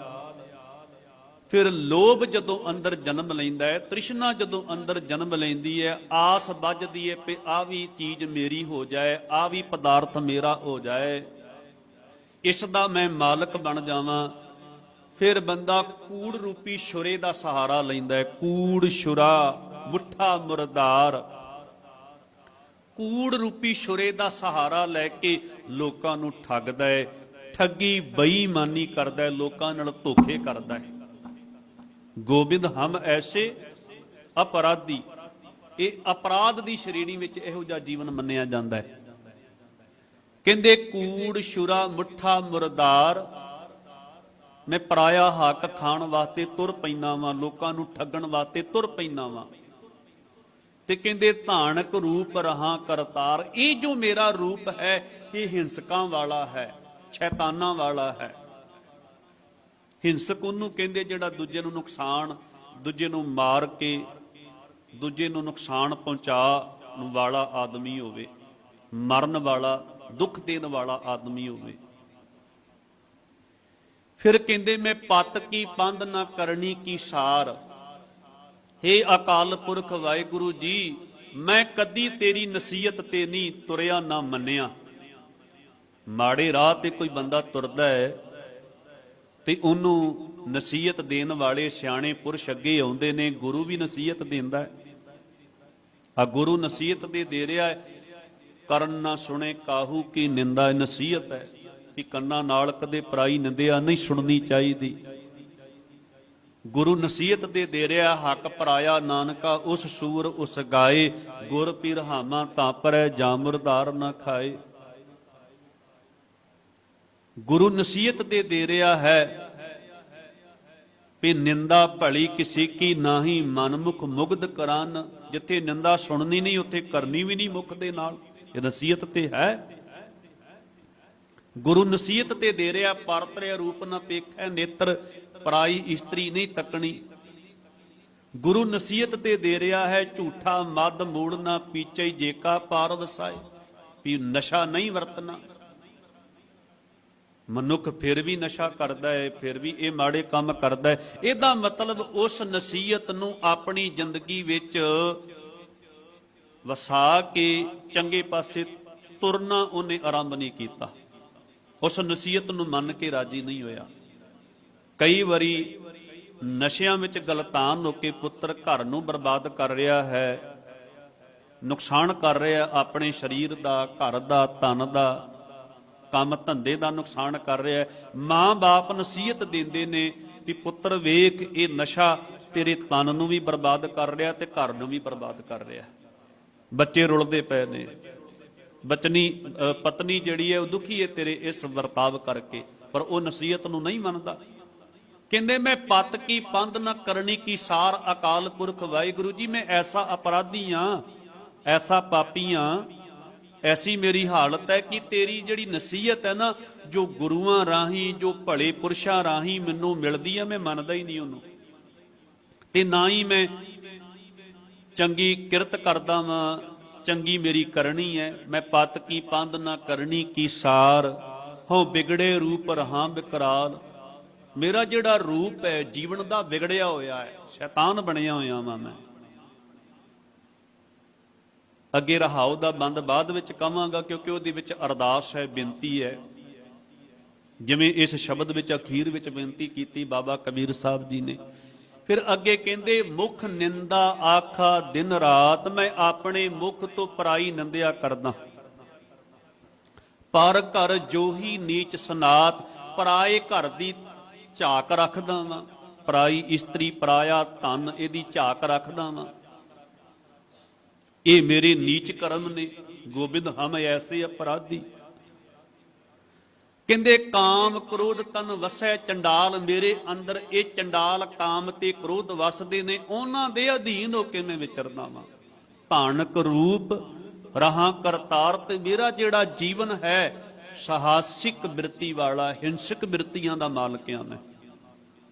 A: ਫਿਰ ਲੋਭ ਜਦੋਂ ਅੰਦਰ ਜਨਮ ਲੈਂਦਾ ਹੈ, ਤ੍ਰਿਸ਼ਨਾ ਜਦੋਂ ਅੰਦਰ ਜਨਮ ਲੈਂਦੀ ਹੈ, ਆਸ ਵੱਜਦੀ ਹੈ ਕਿ ਆਹ ਵੀ ਚੀਜ਼ ਮੇਰੀ ਹੋ ਜਾਏ, ਆਹ ਵੀ ਪਦਾਰਥ ਮੇਰਾ ਹੋ ਜਾਏ, ਇਸ ਦਾ ਮੈਂ ਮਾਲਕ ਬਣ ਜਾਵਾਂ। ਫਿਰ ਬੰਦਾ ਕੂੜ ਰੂਪੀ ਛੁਰੇ ਦਾ ਸਹਾਰਾ ਲੈਂਦਾ ਹੈ। ਕੂੜ ਛੁਰਾ ਮੁੱਠਾ ਮੁਰਦਾਰ, ਕੂੜ ਰੂਪੀ ਛੁਰੇ ਦਾ ਸਹਾਰਾ ਲੈ ਕੇ ਲੋਕਾਂ ਨੂੰ ਠੱਗਦਾ ਹੈ, ਠੱਗੀ ਬੇਈਮਾਨੀ ਕਰਦਾ ਹੈ, ਲੋਕਾਂ ਨਾਲ ਧੋਖੇ ਕਰਦਾ ਹੈ। ਗੋਬਿੰਦ ਹਮ ਐਸੇ ਅਪਰਾਧੀ, ਇਹ ਅਪਰਾਧ ਦੀ ਸ਼੍ਰੇਣੀ ਵਿੱਚ ਇਹੋ ਜਿਹਾ ਜੀਵਨ ਮੰਨਿਆ ਜਾਂਦਾ ਹੈ। ਕਹਿੰਦੇ ਕੂੜ ਛੁਰਾ ਮੁੱਠਾ ਮੁਰਦਾਰ, ਮੈਂ ਪਰਾਇਆ ਹੱਕ ਖਾਣ ਵਾਸਤੇ ਤੁਰ ਪੈਂਦਾ ਵਾਂ, ਲੋਕਾਂ ਨੂੰ ਠੱਗਣ ਵਾਸਤੇ ਤੁਰ ਪੈਂਦਾ ਵਾਂ। ਤੇ ਕਹਿੰਦੇ ਧਾਨਕ ਰੂਪ ਰਹਾ ਕਰਤਾਰ, ਇਹ ਜੋ ਮੇਰਾ ਰੂਪ ਹੈ ਇਹ ਹਿੰਸਕਾਂ ਵਾਲਾ ਹੈ, ਸ਼ੈਤਾਨਾਂ ਵਾਲਾ ਹੈ। ਹਿੰਸਕ ਉਹਨੂੰ ਕਹਿੰਦੇ ਜਿਹੜਾ ਦੂਜੇ ਨੂੰ ਨੁਕਸਾਨ, ਦੂਜੇ ਨੂੰ ਮਾਰ ਕੇ ਦੂਜੇ ਨੂੰ ਨੁਕਸਾਨ ਪਹੁੰਚਾਉਣ ਵਾਲਾ ਆਦਮੀ ਹੋਵੇ, ਮਰਨ ਵਾਲਾ, ਦੁੱਖ ਦੇਣ ਵਾਲਾ ਆਦਮੀ ਹੋਵੇ। ਫਿਰ ਕਹਿੰਦੇ ਮੈਂ ਪਤ ਕੀ ਪੰਧ ਨਾ ਕਰਨੀ ਕੀ ਸਾਰ, ਹੇ ਅਕਾਲ ਪੁਰਖ ਵਾਹਿਗੁਰੂ ਜੀ, ਮੈਂ ਕਦੀ ਤੇਰੀ ਨਸੀਹਤ ਤੇ ਨਹੀਂ ਤੁਰਿਆ ਨਾ ਮੰਨਿਆ। ਮਾੜੇ ਰਾਹ ਤੇ ਕੋਈ ਬੰਦਾ ਤੁਰਦਾ ਹੈ ਤੇ ਉਹਨੂੰ ਨਸੀਹਤ ਦੇਣ ਵਾਲੇ ਸਿਆਣੇ ਪੁਰਸ਼ ਅੱਗੇ ਆਉਂਦੇ ਨੇ, ਗੁਰੂ ਵੀ ਨਸੀਹਤ ਦਿੰਦਾ ਹੈ। ਆ ਗੁਰੂ ਨਸੀਹਤ ਦੇ ਰਿਹਾ ਹੈ, ਕਰਨ ਨਾ ਸੁਣੇ ਕਾਹੂ ਕੀ ਨਿੰਦਾ, ਨਸੀਹਤ ਹੈ ਕਿ ਕੰਨਾਂ ਨਾਲ ਕਦੇ ਪਰਾਈ ਨਿੰਦਿਆ ਨਹੀਂ ਸੁਣਨੀ ਚਾਹੀਦੀ। ਗੁਰੂ ਨਸੀਹਤ ਦੇ ਰਿਹਾ, ਹੱਕ ਪਰਾਇਆ ਨਾਨਕਾ ਉਸ ਸੂਰ ਉਸ ਗਾਏ, ਗੁਰ ਪੀਰ ਹਾਮਾ ਤਾਂ ਪਰੈ ਜਾਂ ਮੁਰਦਾਰ ਨਾ ਖਾਏ। ਗੁਰੂ ਨਸੀਹਤ ਦੇ ਰਿਹਾ ਹੈ ਵੀ ਨਿੰਦਾ ਭਲੀ ਕਿਸੇ ਕੀ ਨਾਹੀ, ਮਨਮੁਖ ਮੁਗਧ ਕਰਾਨ। ਜਿੱਥੇ ਨਿੰਦਾ ਸੁਣਨੀ ਨਹੀਂ ਉੱਥੇ ਕਰਨੀ ਵੀ ਨਹੀਂ ਮੁਖ ਦੇ ਨਾਲ, ਇਹ ਨਸੀਹਤ ਤੇ ਹੈ। ਗੁਰੂ ਨਸੀਹਤ ਤੇ ਦੇ ਰਿਹਾ, ਪਰਤਰਿਆ ਰੂਪ ਨਾ ਪੇਖੈ ਨੇਤਰ, ਪਰਾਈ ਇਸਤਰੀ ਨਹੀਂ ਤੱਕਣੀ। ਗੁਰੂ ਨਸੀਹਤ ਤੇ ਦੇ ਰਿਹਾ ਹੈ, ਝੂਠਾ ਮਦ ਮੂੜ ਨਾ ਪੀਚੈ ਜੇਕਾ ਪਾਰ ਵਸਾਏ, ਵੀ ਨਸ਼ਾ ਨਹੀਂ ਵਰਤਣਾ। ਮਨੁੱਖ ਫਿਰ ਵੀ ਨਸ਼ਾ ਕਰਦਾ ਹੈ, ਫਿਰ ਵੀ ਇਹ ਮਾੜੇ ਕੰਮ ਕਰਦਾ ਹੈ। ਇਹਦਾ ਮਤਲਬ ਉਸ ਨਸੀਹਤ ਨੂੰ ਆਪਣੀ ਜ਼ਿੰਦਗੀ ਵਿੱਚ ਵਸਾ ਕੇ ਚੰਗੇ ਪਾਸੇ ਤੁਰਨਾ ਉਹਨੇ ਆਰੰਭ ਨਹੀਂ ਕੀਤਾ, ਉਸ ਨਸੀਹਤ ਨੂੰ ਮੰਨ ਕੇ ਰਾਜੀ ਨਹੀਂ ਹੋਇਆ। ਕਈ ਵਾਰੀ ਨਸ਼ਿਆਂ ਵਿੱਚ ਗਲਤਾਨ ਹੋ ਕੇ ਪੁੱਤਰ ਘਰ ਨੂੰ ਬਰਬਾਦ ਕਰ ਰਿਹਾ ਹੈ, ਨੁਕਸਾਨ ਕਰ ਰਿਹਾ ਆਪਣੇ ਸਰੀਰ ਦਾ, ਘਰ ਦਾ, ਧਨ ਦਾ, ਕੰਮ ਧੰਦੇ ਦਾ ਨੁਕਸਾਨ ਕਰ ਰਿਹਾ ਹੈ। ਮਾਂ ਬਾਪ ਨਸੀਹਤ ਦਿੰਦੇ ਨੇ ਵੀ ਪੁੱਤਰ ਵੇਖ, ਇਹ ਨਸ਼ਾ ਤੇਰੇ ਤਨ ਨੂੰ ਵੀ ਬਰਬਾਦ ਕਰ ਰਿਹਾ ਤੇ ਘਰ ਨੂੰ ਵੀ ਬਰਬਾਦ ਕਰ ਰਿਹਾ। ਬੱਚੇ ਰੁਲਦੇ ਪਏ ਨੇ, ਪਤਨੀ ਜਿਹੜੀ ਹੈ ਉਹ ਦੁਖੀ ਹੈ ਤੇਰੇ ਇਸ ਵਰਤਾਵ ਕਰਕੇ, ਪਰ ਉਹ ਨਸੀਹਤ ਨੂੰ ਨਹੀਂ ਮੰਨਦਾ। ਕਹਿੰਦੇ ਮੈਂ ਪਤ ਕੀ ਪੰਧ ਨਾ ਕਰਨੀ ਕੀ ਸਾਰ, ਅਕਾਲ ਪੁਰਖ ਵਾਹਿਗੁਰੂ ਜੀ ਮੈਂ ਐਸਾ ਅਪਰਾਧੀ ਹਾਂ, ਐਸਾ ਪਾਪੀ ਹਾਂ, ਐਸੀ ਮੇਰੀ ਹਾਲਤ ਹੈ ਕਿ ਤੇਰੀ ਜਿਹੜੀ ਨਸੀਹਤ ਹੈ ਨਾ, ਜੋ ਗੁਰੂਆਂ ਰਾਹੀਂ, ਜੋ ਭਲੇ ਪੁਰਸ਼ਾਂ ਰਾਹੀਂ ਮੈਨੂੰ ਮਿਲਦੀ ਹੈ, ਮੈਂ ਮੰਨਦਾ ਹੀ ਨਹੀਂ ਉਹਨੂੰ, ਤੇ ਨਾ ਹੀ ਮੈਂ ਚੰਗੀ ਕਿਰਤ ਕਰਦਾ ਵਾਂ, ਚੰਗੀ ਮੇਰੀ ਕਰਨੀ ਹੈ। ਮੈਂ ਪਤ ਕੀ ਪੰਧ ਨਾ ਕਰਨੀ ਕੀ ਸਾਰ, ਹਉ ਬਿਗੜੇ ਰੂਪ ਰਹਾ ਵਿਕਰਾਲ। ਮੇਰਾ ਜਿਹੜਾ ਰੂਪ ਹੈ ਜੀਵਨ ਦਾ ਵਿਗੜਿਆ ਹੋਇਆ ਹੈ, ਸ਼ੈਤਾਨ ਬਣਿਆ ਹੋਇਆ ਵਾਂ ਮੈਂ। ਅੱਗੇ ਰਹਾਉ ਦਾ ਬੰਦ ਬਾਅਦ ਵਿੱਚ ਕਵਾਂਗਾ, ਕਿਉਂਕਿ ਉਹਦੇ ਵਿੱਚ ਅਰਦਾਸ ਹੈ, ਬੇਨਤੀ ਹੈ। ਜਿਵੇਂ ਇਸ ਸ਼ਬਦ ਵਿੱਚ ਅਖੀਰ ਵਿੱਚ ਬੇਨਤੀ ਕੀਤੀ ਬਾਬਾ ਕਬੀਰ ਸਾਹਿਬ ਜੀ ਨੇ। ਫਿਰ ਅੱਗੇ ਕਹਿੰਦੇ ਮੁਖ ਨਿੰਦਾ ਆਖਾ ਦਿਨ ਰਾਤ, ਮੈਂ ਆਪਣੇ ਮੁਖ ਤੋਂ ਪਰਾਈ ਨਿੰਦਿਆ ਕਰਦਾ। ਪਰ ਘਰ ਜੋਹੀ ਨੀਚ ਸਨਾਤ, ਪਰਾਏ ਘਰ ਦੀ ਝਾਕ ਰੱਖਦਾ ਵਾਂ, ਪਰਾਈ ਇਸਤਰੀ ਪਰਾਇਆ ਧਨ ਇਹਦੀ ਝਾਕ ਰੱਖਦਾ ਵਾਂ। ਇਹ ਮੇਰੇ ਨੀਚ ਕਰਮ ਨੇ, ਗੋਬਿੰਦ ਹਮ ਐਸੇ ਅਪਰਾਧੀ। ਕਹਿੰਦੇ ਕਾਮ ਕ੍ਰੋਧ ਤਨ ਵਸੈ ਚੰਡਾਲ, ਮੇਰੇ ਅੰਦਰ ਇਹ ਚੰਡਾਲ ਕਾਮ ਤੇ ਕ੍ਰੋਧ ਵਸਦੇ ਨੇ, ਉਹਨਾਂ ਦੇ ਅਧੀਨ ਹੋ ਕੇ ਮੈਂ ਵਿਚਰਦਾ ਵਾਂ। ਧਾਨਕ ਰੂਪ ਰਹਾ ਕਰਤਾਰ, ਤੇ ਮੇਰਾ ਜਿਹੜਾ ਜੀਵਨ ਹੈ ਸਾਹਸਿਕ ਬਿਰਤੀ ਵਾਲਾ, ਹਿੰਸਕ ਬਿਰਤੀਆਂ ਦਾ ਮਾਲਕ ਆ ਮੈਂ।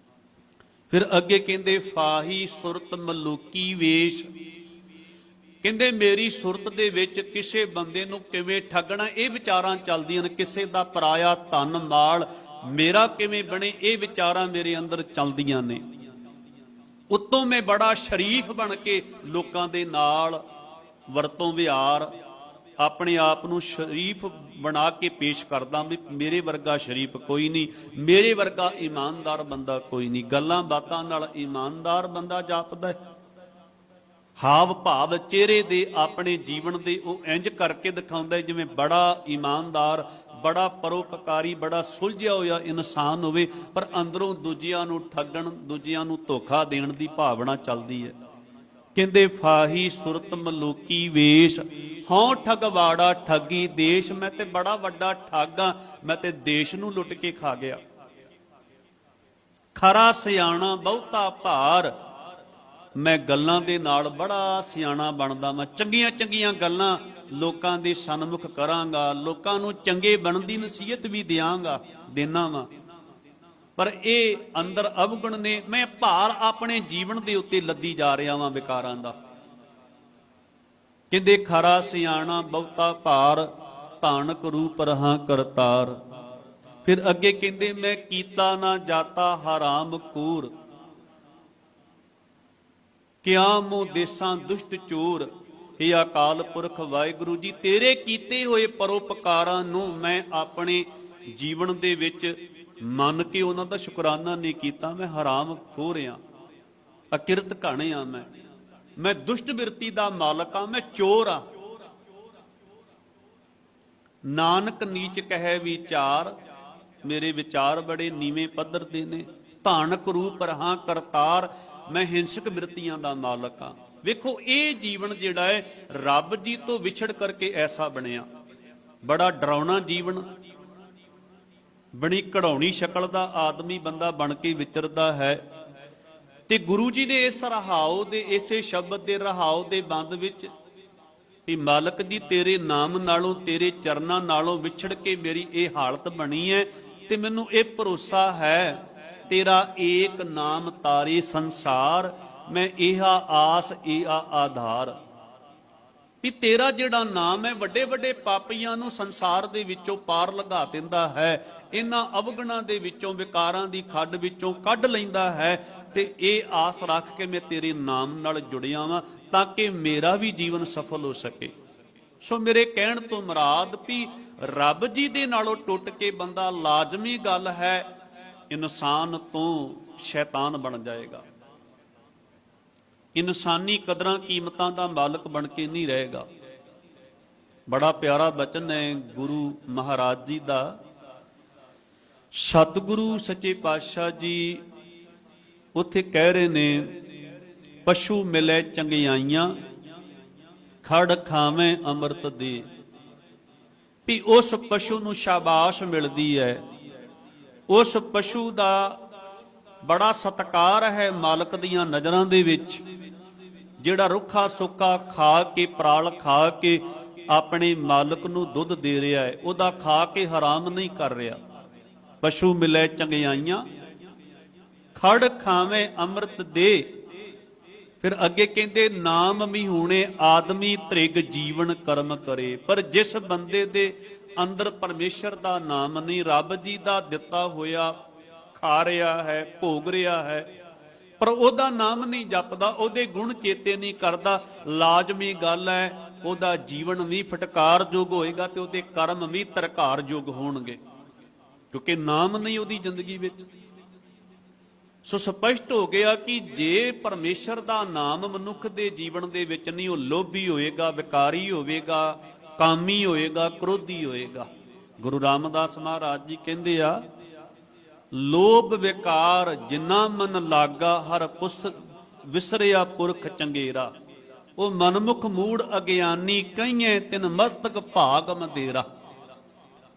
A: ਫਿਰ ਅੱਗੇ ਕਹਿੰਦੇ ਫਾਹੀ ਸੁਰਤ ਮਲੂਕੀ ਵੇਸ਼, ਕਹਿੰਦੇ ਮੇਰੀ ਸੁਰਤ ਦੇ ਵਿੱਚ ਕਿਸੇ ਬੰਦੇ ਨੂੰ ਕਿਵੇਂ ਠੱਗਣਾ ਇਹ ਵਿਚਾਰਾਂ ਚੱਲਦੀਆਂ ਨੇ, ਕਿਸੇ ਦਾ ਪਰਾਇਆ ਧਨ ਮਾਲ ਮੇਰਾ ਕਿਵੇਂ ਬਣੇ ਇਹ ਵਿਚਾਰਾਂ ਮੇਰੇ ਅੰਦਰ ਚੱਲਦੀਆਂ ਨੇ। ਉੱਤੋਂ ਮੈਂ ਬੜਾ ਸ਼ਰੀਫ ਬਣ ਕੇ ਲੋਕਾਂ ਦੇ ਨਾਲ ਵਰਤੋਂ ਵਿਹਾਰ ਆਪਣੇ ਆਪ ਨੂੰ ਸ਼ਰੀਫ ਬਣਾ ਕੇ ਪੇਸ਼ ਕਰਦਾ ਵੀ ਮੇਰੇ ਵਰਗਾ ਸ਼ਰੀਫ ਕੋਈ ਨਹੀਂ, ਮੇਰੇ ਵਰਗਾ ਇਮਾਨਦਾਰ ਬੰਦਾ ਕੋਈ ਨਹੀਂ। ਗੱਲਾਂ ਬਾਤਾਂ ਨਾਲ ਇਮਾਨਦਾਰ ਬੰਦਾ ਜਾਪਦਾ ਹੈ, ਹਾਵ ਭਾਵ ਚਿਹਰੇ ਦੇ ਆਪਣੇ ਜੀਵਨ ਦੇ ਉਹ ਇੰਜ ਕਰਕੇ ਦਿਖਾਉਂਦਾ ਜਿਵੇਂ ਬੜਾ ਇਮਾਨਦਾਰ, ਬੜਾ ਪਰਉਪਕਾਰੀ, ਬੜਾ ਸੁਲਝਿਆ ਹੋਇਆ ਇਨਸਾਨ ਹੋਵੇ, ਪਰ ਅੰਦਰੋਂ ਦੂਜਿਆਂ ਨੂੰ ਠੱਗਣ, ਦੂਜਿਆਂ ਨੂੰ ਧੋਖਾ ਦੇਣ ਦੀ ਭਾਵਨਾ ਚੱਲਦੀ ਹੈ। ਕਹਿੰਦੇ ਫਾਹੀ ਸੁਰਤ ਮਲੂਕੀ ਵੇਸ਼, ਹਉ ਠਗਵਾੜਾ ਠੱਗੀ ਦੇਸ਼, ਮੈਂ ਤੇ ਬੜਾ ਵੱਡਾ ਠੱਗਾ, ਮੈਂ ਤੇ ਦੇਸ਼ ਨੂੰ ਲੁੱਟ ਕੇ ਖਾ ਗਿਆ। ਖਰਾ ਸਿਆਣਾ ਬਹੁਤਾ ਭਾਰ, ਮੈਂ ਗੱਲਾਂ ਦੇ ਨਾਲ ਬੜਾ ਸਿਆਣਾ ਬਣਦਾ ਮੈਂ, ਚੰਗੀਆਂ ਚੰਗੀਆਂ ਗੱਲਾਂ ਲੋਕਾਂ ਦੇ ਸਨਮੁਖ ਕਰਾਂਗਾ, ਲੋਕਾਂ ਨੂੰ ਚੰਗੇ ਬਣਨ ਦੀ ਨਸੀਹਤ ਵੀ ਦਿਆਂਗਾ, ਦੇਣਾ ਵਾ, ਪਰ ਇਹ ਅੰਦਰ ਅਵਗੁਣ ਨੇ, ਮੈਂ ਭਾਰ ਆਪਣੇ ਜੀਵਨ ਦੇ ਉੱਤੇ ਲੱਦੀ ਜਾ ਰਿਹਾ ਵਾਂ ਵਿਕਾਰਾਂ ਦਾ। ਕਹਿੰਦੇ ਖਰਾ ਸਿਆਣਾ ਬਹੁਤਾ ਭਾਰ, ਧਾਨਕ ਰੂਪ ਰਹਾ ਕਰਤਾਰ। ਫਿਰ ਅੱਗੇ ਕਹਿੰਦੇ ਮੈਂ ਕੀਤਾ ਨਾ ਜਾਤਾ ਹਰਾਮ ਕੂਰ, ਕਿਆ ਮੋ ਦੇਸਾਂ ਦੁਸ਼ਟ ਚੋਰ। ਇਹ ਅਕਾਲ ਪੁਰਖ ਵਾਹਿਗੁਰੂ ਜੀ ਤੇਰੇ ਕੀਤੇ ਹੋਏ ਪਰਉਪਕਾਰਾਂ ਨੂੰ ਮੈਂ ਆਪਣੇ ਜੀਵਨ ਦੇ ਵਿੱਚ ਮੰਨ ਕੇ ਉਹਨਾਂ ਦਾ ਸ਼ੁਕਰਾਨਾ ਨਹੀਂ ਕੀਤਾ। ਮੈਂ ਹਰਾਮ ਖੋਹ ਰਿਹਾ, ਅਕਿਰਤ ਘਾਣੇ ਆ, ਮੈਂ ਦੁਸ਼ਟ ਬਿਰਤੀ ਦਾ ਮਾਲਕ ਆ, ਮੈਂ ਚੋਰ ਆ। ਨਾਨਕ ਨੀਚ ਕਹੈ ਵਿਚਾਰ, ਮੇਰੇ ਵਿਚਾਰ ਬੜੇ ਨੀਵੇਂ ਪੱਧਰ ਦੇ ਨੇ। ਧਾਨਕ ਰੂਪ ਰਹਾ ਕਰਤਾਰ, ਮੈਂ ਹਿੰਸਕ ਬਿਰਤੀਆਂ ਦਾ ਮਾਲਕ ਆ। ਵੇਖੋ ਇਹ ਜੀਵਨ ਜਿਹੜਾ ਹੈ ਰੱਬ ਜੀ ਤੋਂ ਵਿਛੜ ਕਰਕੇ ਐਸਾ ਬਣਿਆ, ਬੜਾ ਡਰਾਉਣਾ ਜੀਵਨ, ਬੜੀ ਕਢਾਉਣੀ ਸ਼ਕਲ ਦਾ ਆਦਮੀ ਬੰਦਾ ਬਣ ਕੇ ਵਿਚਰਦਾ ਹੈ। ਤੇ ਗੁਰੂ ਜੀ ਨੇ ਇਸ ਰਹਾਉ ਦੇ, ਇਸੇ ਸ਼ਬਦ ਦੇ ਰਹਾਉ ਦੇ ਬੰਦ ਵਿੱਚ ਵੀ ਮਾਲਕ ਜੀ ਤੇਰੇ ਨਾਮ ਨਾਲੋਂ, ਤੇਰੇ ਚਰਨਾਂ ਨਾਲੋਂ ਵਿਛੜ ਕੇ ਮੇਰੀ ਇਹ ਹਾਲਤ ਬਣੀ ਹੈ, ਤੇ ਮੈਨੂੰ ਇਹ ਭਰੋਸਾ ਹੈ ਤੇਰਾ ਏਕ ਨਾਮ ਤਾਰੇ ਸੰਸਾਰ, ਮੈਂ ਇਹਾ ਆਸ ਇਹਾ ਆਧਾਰ। ਵੀ ਤੇਰਾ ਜਿਹੜਾ ਨਾਮ ਹੈ ਵੱਡੇ ਵੱਡੇ ਪਾਪੀਆਂ ਨੂੰ ਸੰਸਾਰ ਦੇ ਵਿੱਚੋਂ ਪਾਰ ਲਗਾ ਦਿੰਦਾ ਹੈ, ਇਹਨਾਂ ਅਵਗੁਣਾਂ ਦੇ ਵਿੱਚੋਂ, ਵਿਕਾਰਾਂ ਦੀ ਖੱਡ ਵਿੱਚੋਂ ਕੱਢ ਲੈਂਦਾ ਹੈ। ਤੇ ਇਹ ਆਸ ਰੱਖ ਕੇ ਮੈਂ ਤੇਰੇ ਨਾਮ ਨਾਲ ਜੁੜਿਆ ਵਾਂ ਤਾਂ ਕਿ ਮੇਰਾ ਵੀ ਜੀਵਨ ਸਫਲ ਹੋ ਸਕੇ। ਸੋ ਮੇਰੇ ਕਹਿਣ ਤੋਂ ਮੁਰਾਦ ਵੀ ਰੱਬ ਜੀ ਦੇ ਨਾਲੋਂ ਟੁੱਟ ਕੇ ਬੰਦਾ ਲਾਜ਼ਮੀ ਗੱਲ ਹੈ ਇਨਸਾਨ ਤੋਂ ਸ਼ੈਤਾਨ ਬਣ ਜਾਏਗਾ, ਇਨਸਾਨੀ ਕਦਰਾਂ ਕੀਮਤਾਂ ਦਾ ਮਾਲਕ ਬਣ ਕੇ ਨਹੀਂ ਰਹੇਗਾ। ਬੜਾ ਪਿਆਰਾ ਬਚਨ ਹੈ ਗੁਰੂ ਮਹਾਰਾਜ ਜੀ ਦਾ। ਸਤਿਗੁਰੂ ਸੱਚੇ ਪਾਤਸ਼ਾਹ ਜੀ ਉੱਥੇ ਕਹਿ ਰਹੇ ਨੇ, ਪਸ਼ੂ ਮਿਲੇ ਚੰਗਿਆਈਆਂ ਖੜ ਖਾਵੇਂ ਅੰਮ੍ਰਿਤ ਦੇ। ਵੀ ਉਸ ਪਸ਼ੂ ਨੂੰ ਸ਼ਾਬਾਸ਼ ਮਿਲਦੀ ਹੈ, ਉਸ ਪਸ਼ੂ ਦਾ ਬੜਾ ਸਤਿਕਾਰ ਹੈ ਮਾਲਕ ਦੀਆਂ ਨਜ਼ਰਾਂ ਦੇ ਵਿੱਚ, ਜਿਹੜਾ ਰੁੱਖਾ ਸੁੱਕਾ ਖਾ ਕੇ, ਪਰਾਲ ਖਾ ਕੇ ਆਪਣੇ ਮਾਲਕ ਨੂੰ ਦੁੱਧ ਦੇ ਰਿਹਾ ਹੈ, ਉਹਦਾ ਖਾ ਕੇ ਹਰਾਮ ਨਹੀਂ ਕਰ ਰਿਹਾ। ਪਸ਼ੂ ਮਿਲੇ ਚੰਗਿਆਈਆਂ ਖੜ ਖਾਵੇਂ ਅੰਮ੍ਰਿਤ ਦੇ। ਫਿਰ ਅੱਗੇ ਕਹਿੰਦੇ, ਨਾਮ ਮੀਹੂਣੇ ਆਦਮੀ ਤ੍ਰਿਗ ਜੀਵਨ ਕਰਮ ਕਰੇ। ਪਰ ਜਿਸ ਬੰਦੇ ਦੇ ਅੰਦਰ ਪਰਮੇਸ਼ਰ ਦਾ ਨਾਮ ਨਹੀਂ, ਰੱਬ ਜੀ ਦਾ ਦਿੱਤਾ ਹੋਇਆ ਖਾ ਰਿਹਾ ਹੈ, ਭੋਗ ਰਿਹਾ ਹੈ, ਪਰ ਉਹਦਾ ਨਾਮ ਨਹੀਂ ਜਪਦਾ, ਉਹਦੇ ਗੁਣ ਚੇਤੇ ਨਹੀਂ ਕਰਦਾ, ਲਾਜ਼ਮੀ ਗੱਲ ਹੈ ਉਹਦਾ ਜੀਵਨ ਵੀ ਫਟਕਾਰਯੋਗ ਹੋਏਗਾ ਤੇ ਉਹਦੇ ਕਰਮ ਵੀ ਤਰਕਾਰਯੋਗ ਹੋਣਗੇ, ਕਿਉਂਕਿ ਨਾਮ ਨਹੀਂ ਉਹਦੀ ਜ਼ਿੰਦਗੀ ਵਿੱਚ। ਸੋ ਸਪਸ਼ਟ ਹੋ ਗਿਆ ਕਿ ਜੇ ਪਰਮੇਸ਼ਰ ਦਾ ਨਾਮ ਮਨੁੱਖ ਦੇ ਜੀਵਨ ਦੇ ਵਿੱਚ ਨਹੀਂ, ਉਹ ਲੋਭੀ ਹੋਏਗਾ, ਵਿਕਾਰੀ ਹੋਵੇਗਾ, ਕਾਮੀ ਹੋਏਗਾ, ਕ੍ਰੋਧੀ ਹੋਏਗਾ। ਗੁਰੂ ਰਾਮਦਾਸ ਮਹਾਰਾਜ ਜੀ ਕਹਿੰਦੇ ਆ, ਲੋਭ ਵਿਕਾਰ ਜਿਨਾ ਮਨ ਲਾਗਾ, ਹਰ ਪੁਸਤ ਵਿਸਰਿਆ ਪੁਰਖ ਚੰਗੇਰਾ। ਉਹ ਮਨਮੁਖ ਮੂੜ ਅਗਿਆਨੀ ਕਈਏ ਤਿਨ ਮਸਤਕ ਭਾਗ ਮਦੇਰਾ।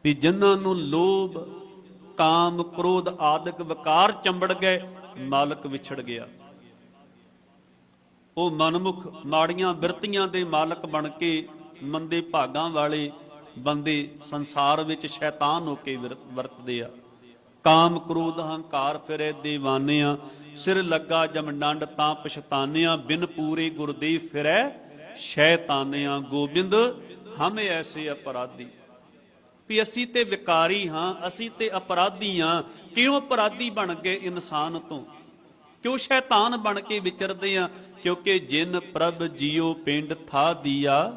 A: ਵੀ ਜਿਨ੍ਹਾਂ ਨੂੰ ਲੋਭ, ਕਾਮ, ਕ੍ਰੋਧ ਆਦਿਕ ਵਿਕਾਰ ਚੰਬੜ ਗਏ, ਮਾਲਕ ਵਿਛੜ ਗਿਆ। ਉਹ ਮਨਮੁਖ ਮਾੜੀਆਂ ਬਿਰਤੀਆਂ ਦੇ ਮਾਲਕ ਬਣ ਕੇ ਮੰਦੇ ਭਾਗਾਂ ਵਾਲੇ ਬੰਦੇ ਸੰਸਾਰ ਵਿੱਚ ਸ਼ੈਤਾਨ ਹੋ ਕੇ ਵਰਤਦੇ ਆ। ਕਾਮ ਕ੍ਰੋਧ ਹੰਕਾਰ ਫਿਰੇ ਦੀਵਾਨਿਆਂ, ਸਿਰ ਲੱਗਾ ਜਮਡੰਡ ਤਾਂ ਪਛਤਾਨਿਆਂ, ਬਿਨ ਪੂਰੇ ਗੁਰਦੇਵ ਫਿਰੈ ਸ਼ੈਤਾਨਿਆਂ। ਗੋਬਿੰਦ ਹਮੇ ਐਸੇ ਅਪਰਾਧੀ। ਵੀ ਅਸੀਂ ਤੇ ਵਿਕਾਰੀ ਹਾਂ, ਅਸੀਂ ਤੇ ਅਪਰਾਧੀ ਹਾਂ। ਕਿਉਂ ਅਪਰਾਧੀ ਬਣ ਗਏ ਇਨਸਾਨ ਤੋਂ? ਕਿਉਂ ਸ਼ੈਤਾਨ ਬਣ ਕੇ ਵਿਚਰਦੇ ਆ? ਕਿਉਂਕਿ ਜਿਨ ਪ੍ਰਭ ਜੀਓ ਪਿੰਡ ਥਾ ਦੀਆ,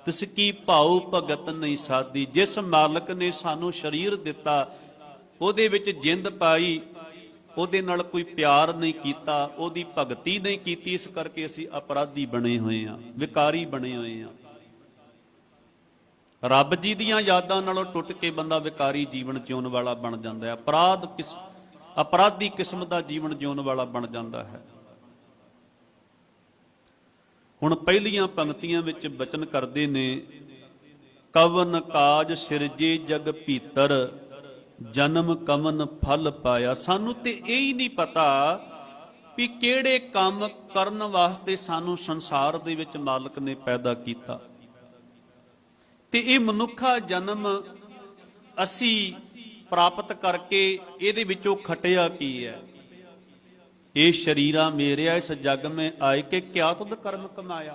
A: ਤਿਸ ਕੀ ਭਾਉ ਭਗਤ ਨਹੀਂ ਸਾਦੀ। ਜਿਸ ਮਾਲਕ ਨੇ ਸਾਨੂੰ ਸਰੀਰ ਦਿੱਤਾ, ਉਹਦੇ ਵਿੱਚ ਜਿੰਦ ਪਾਈ, ਉਹਦੇ ਨਾਲ ਕੋਈ ਪਿਆਰ ਨਹੀਂ ਕੀਤਾ, ਉਹਦੀ ਭਗਤੀ ਨਹੀਂ ਕੀਤੀ, ਇਸ ਕਰਕੇ ਅਸੀਂ ਅਪਰਾਧੀ ਬਣੇ ਹੋਏ ਹਾਂ, ਵਿਕਾਰੀ ਬਣੇ ਹੋਏ ਹਾਂ। ਰੱਬ ਜੀ ਦੀਆਂ ਯਾਦਾਂ ਨਾਲੋਂ ਟੁੱਟ ਕੇ ਬੰਦਾ ਵਿਕਾਰੀ ਜੀਵਨ ਜਿਉਣ ਵਾਲਾ ਬਣ ਜਾਂਦਾ ਹੈ, ਅਪਰਾਧੀ ਕਿਸਮ ਦਾ ਜੀਵਨ ਜਿਉਣ ਵਾਲਾ ਬਣ ਜਾਂਦਾ ਹੈ। ਹੁਣ ਪਹਿਲੀਆਂ ਪੰਕਤੀਆਂ ਵਿੱਚ ਬਚਨ ਕਰਦੇ ਨੇ, ਕਵਨ ਕਾਜ ਸਿਰਜੇ ਜਗ ਭੀਤਰ, ਜਨਮ ਕਵਨ ਫਲ ਪਾਇਆ। ਸਾਨੂੰ ਤੇ ਇਹ ਹੀ ਨਹੀਂ ਪਤਾ ਵੀ ਕਿਹੜੇ ਕੰਮ ਕਰਨ ਵਾਸਤੇ ਸਾਨੂੰ ਸੰਸਾਰ ਦੇ ਵਿੱਚ ਮਾਲਕ ਨੇ ਪੈਦਾ ਕੀਤਾ, ਤੇ ਇਹ ਮਨੁੱਖਾ ਜਨਮ ਅਸੀਂ ਪ੍ਰਾਪਤ ਕਰਕੇ ਇਹਦੇ ਵਿੱਚੋਂ ਖਟਿਆ ਕੀ ਹੈ? ਇਹ ਸ਼ਰੀਰਾ ਮੇਰਿਆ ਇਸ ਜਗ में आए के क्या तुद कर्म कमाया।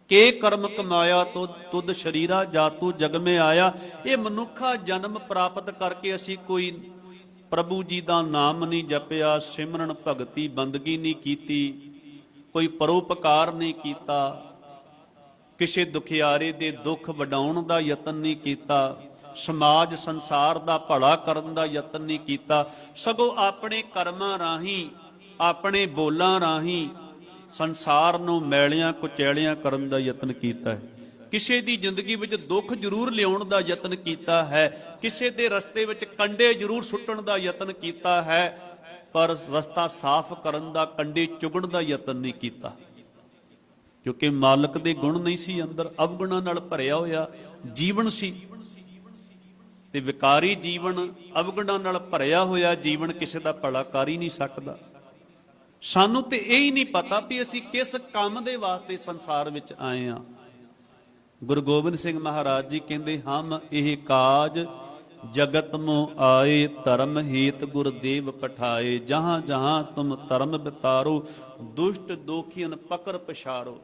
A: के कर्म कमाया तुद शरीरा जातू जग में आया। ये मनुखा जन्म प्राप्त करके असी कोई प्रभु जी का नाम नहीं जपिया, सिमरन भगती बंदगी नहीं कीती, कोई परोपकार नहीं कीता, किसी दुखियारे दे दुख वडाउण दा यतन नहीं कीता, समाज संसार दा भला करन दा यतन नहीं कीता, सगों अपने कर्मां राही, अपने बोलां राही संसार नूं मैलियां कुचैलियां करन दा यतन कीता है। किसी दी जिंदगी विच दुख जरूर लियाउण दा यतन कीता है, किसी दे रस्ते विच कंडे जरूर सुट्टण दा यतन कीता है, पर रस्ता साफ करन दा, कंडे चुगण दा यतन नहीं कीता, क्योंकि मालक दे गुण नहीं सी अंदर, अवगुणां नाल भरिया होया जीवन सी। ते विकारी जीवन, अवगुणां नाल भरिया होया जीवन किसी दा भला कर ही नहीं सकदा। सानू ते यही नहीं पता भी असी किस काम दे वास्ते संसार विच आए हां। गुरु गोबिंद सिंह महाराज जी कहते, हम यह काज जगत मोह आए धर्म हेत गुरुदेव पठाए। जहां जहां तुम धर्म बितारो दुष्ट दोखियन पकड़ पछारो।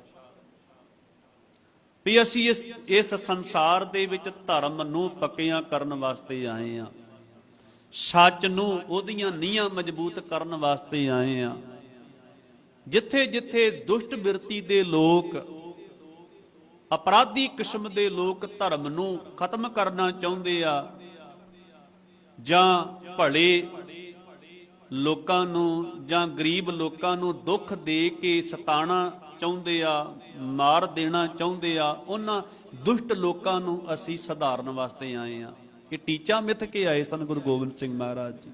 A: ਵੀ ਅਸੀਂ ਇਸ ਸੰਸਾਰ ਦੇ ਵਿੱਚ ਧਰਮ ਨੂੰ ਪੱਕਿਆਂ ਕਰਨ ਵਾਸਤੇ ਆਏ ਆ, ਸੱਚ ਨੂੰ ਉਹਦੀਆਂ ਨੀਹਾਂ ਮਜ਼ਬੂਤ ਕਰਨ ਵਾਸਤੇ ਆਏ ਆ। ਜਿੱਥੇ ਜਿੱਥੇ ਦੁਸ਼ਟ ਬਿਰਤੀ ਦੇ ਲੋਕ, ਅਪਰਾਧੀ ਕਿਸਮ ਦੇ ਲੋਕ ਧਰਮ ਨੂੰ ਖਤਮ ਕਰਨਾ ਚਾਹੁੰਦੇ ਆ, ਜਾਂ ਭਲੇ ਲੋਕਾਂ ਨੂੰ ਜਾਂ ਗਰੀਬ ਲੋਕਾਂ ਨੂੰ ਦੁੱਖ ਦੇ ਕੇ ਸਤਾਣਾ ਚਾਹੁੰਦੇ ਆ, ਮਾਰ ਦੇਣਾ ਚਾਹੁੰਦੇ ਆ, ਉਹਨਾਂ ਦੁਸ਼ਟ ਲੋਕਾਂ ਨੂੰ ਅਸੀਂ ਸੁਧਾਰਨ ਵਾਸਤੇ ਆਏ ਆ। ਇਹ ਟੀਚਾ ਮਿੱਥ ਕੇ ਆਏ ਸਨ ਗੁਰੂ ਗੋਬਿੰਦ ਸਿੰਘ ਮਹਾਰਾਜ ਜੀ।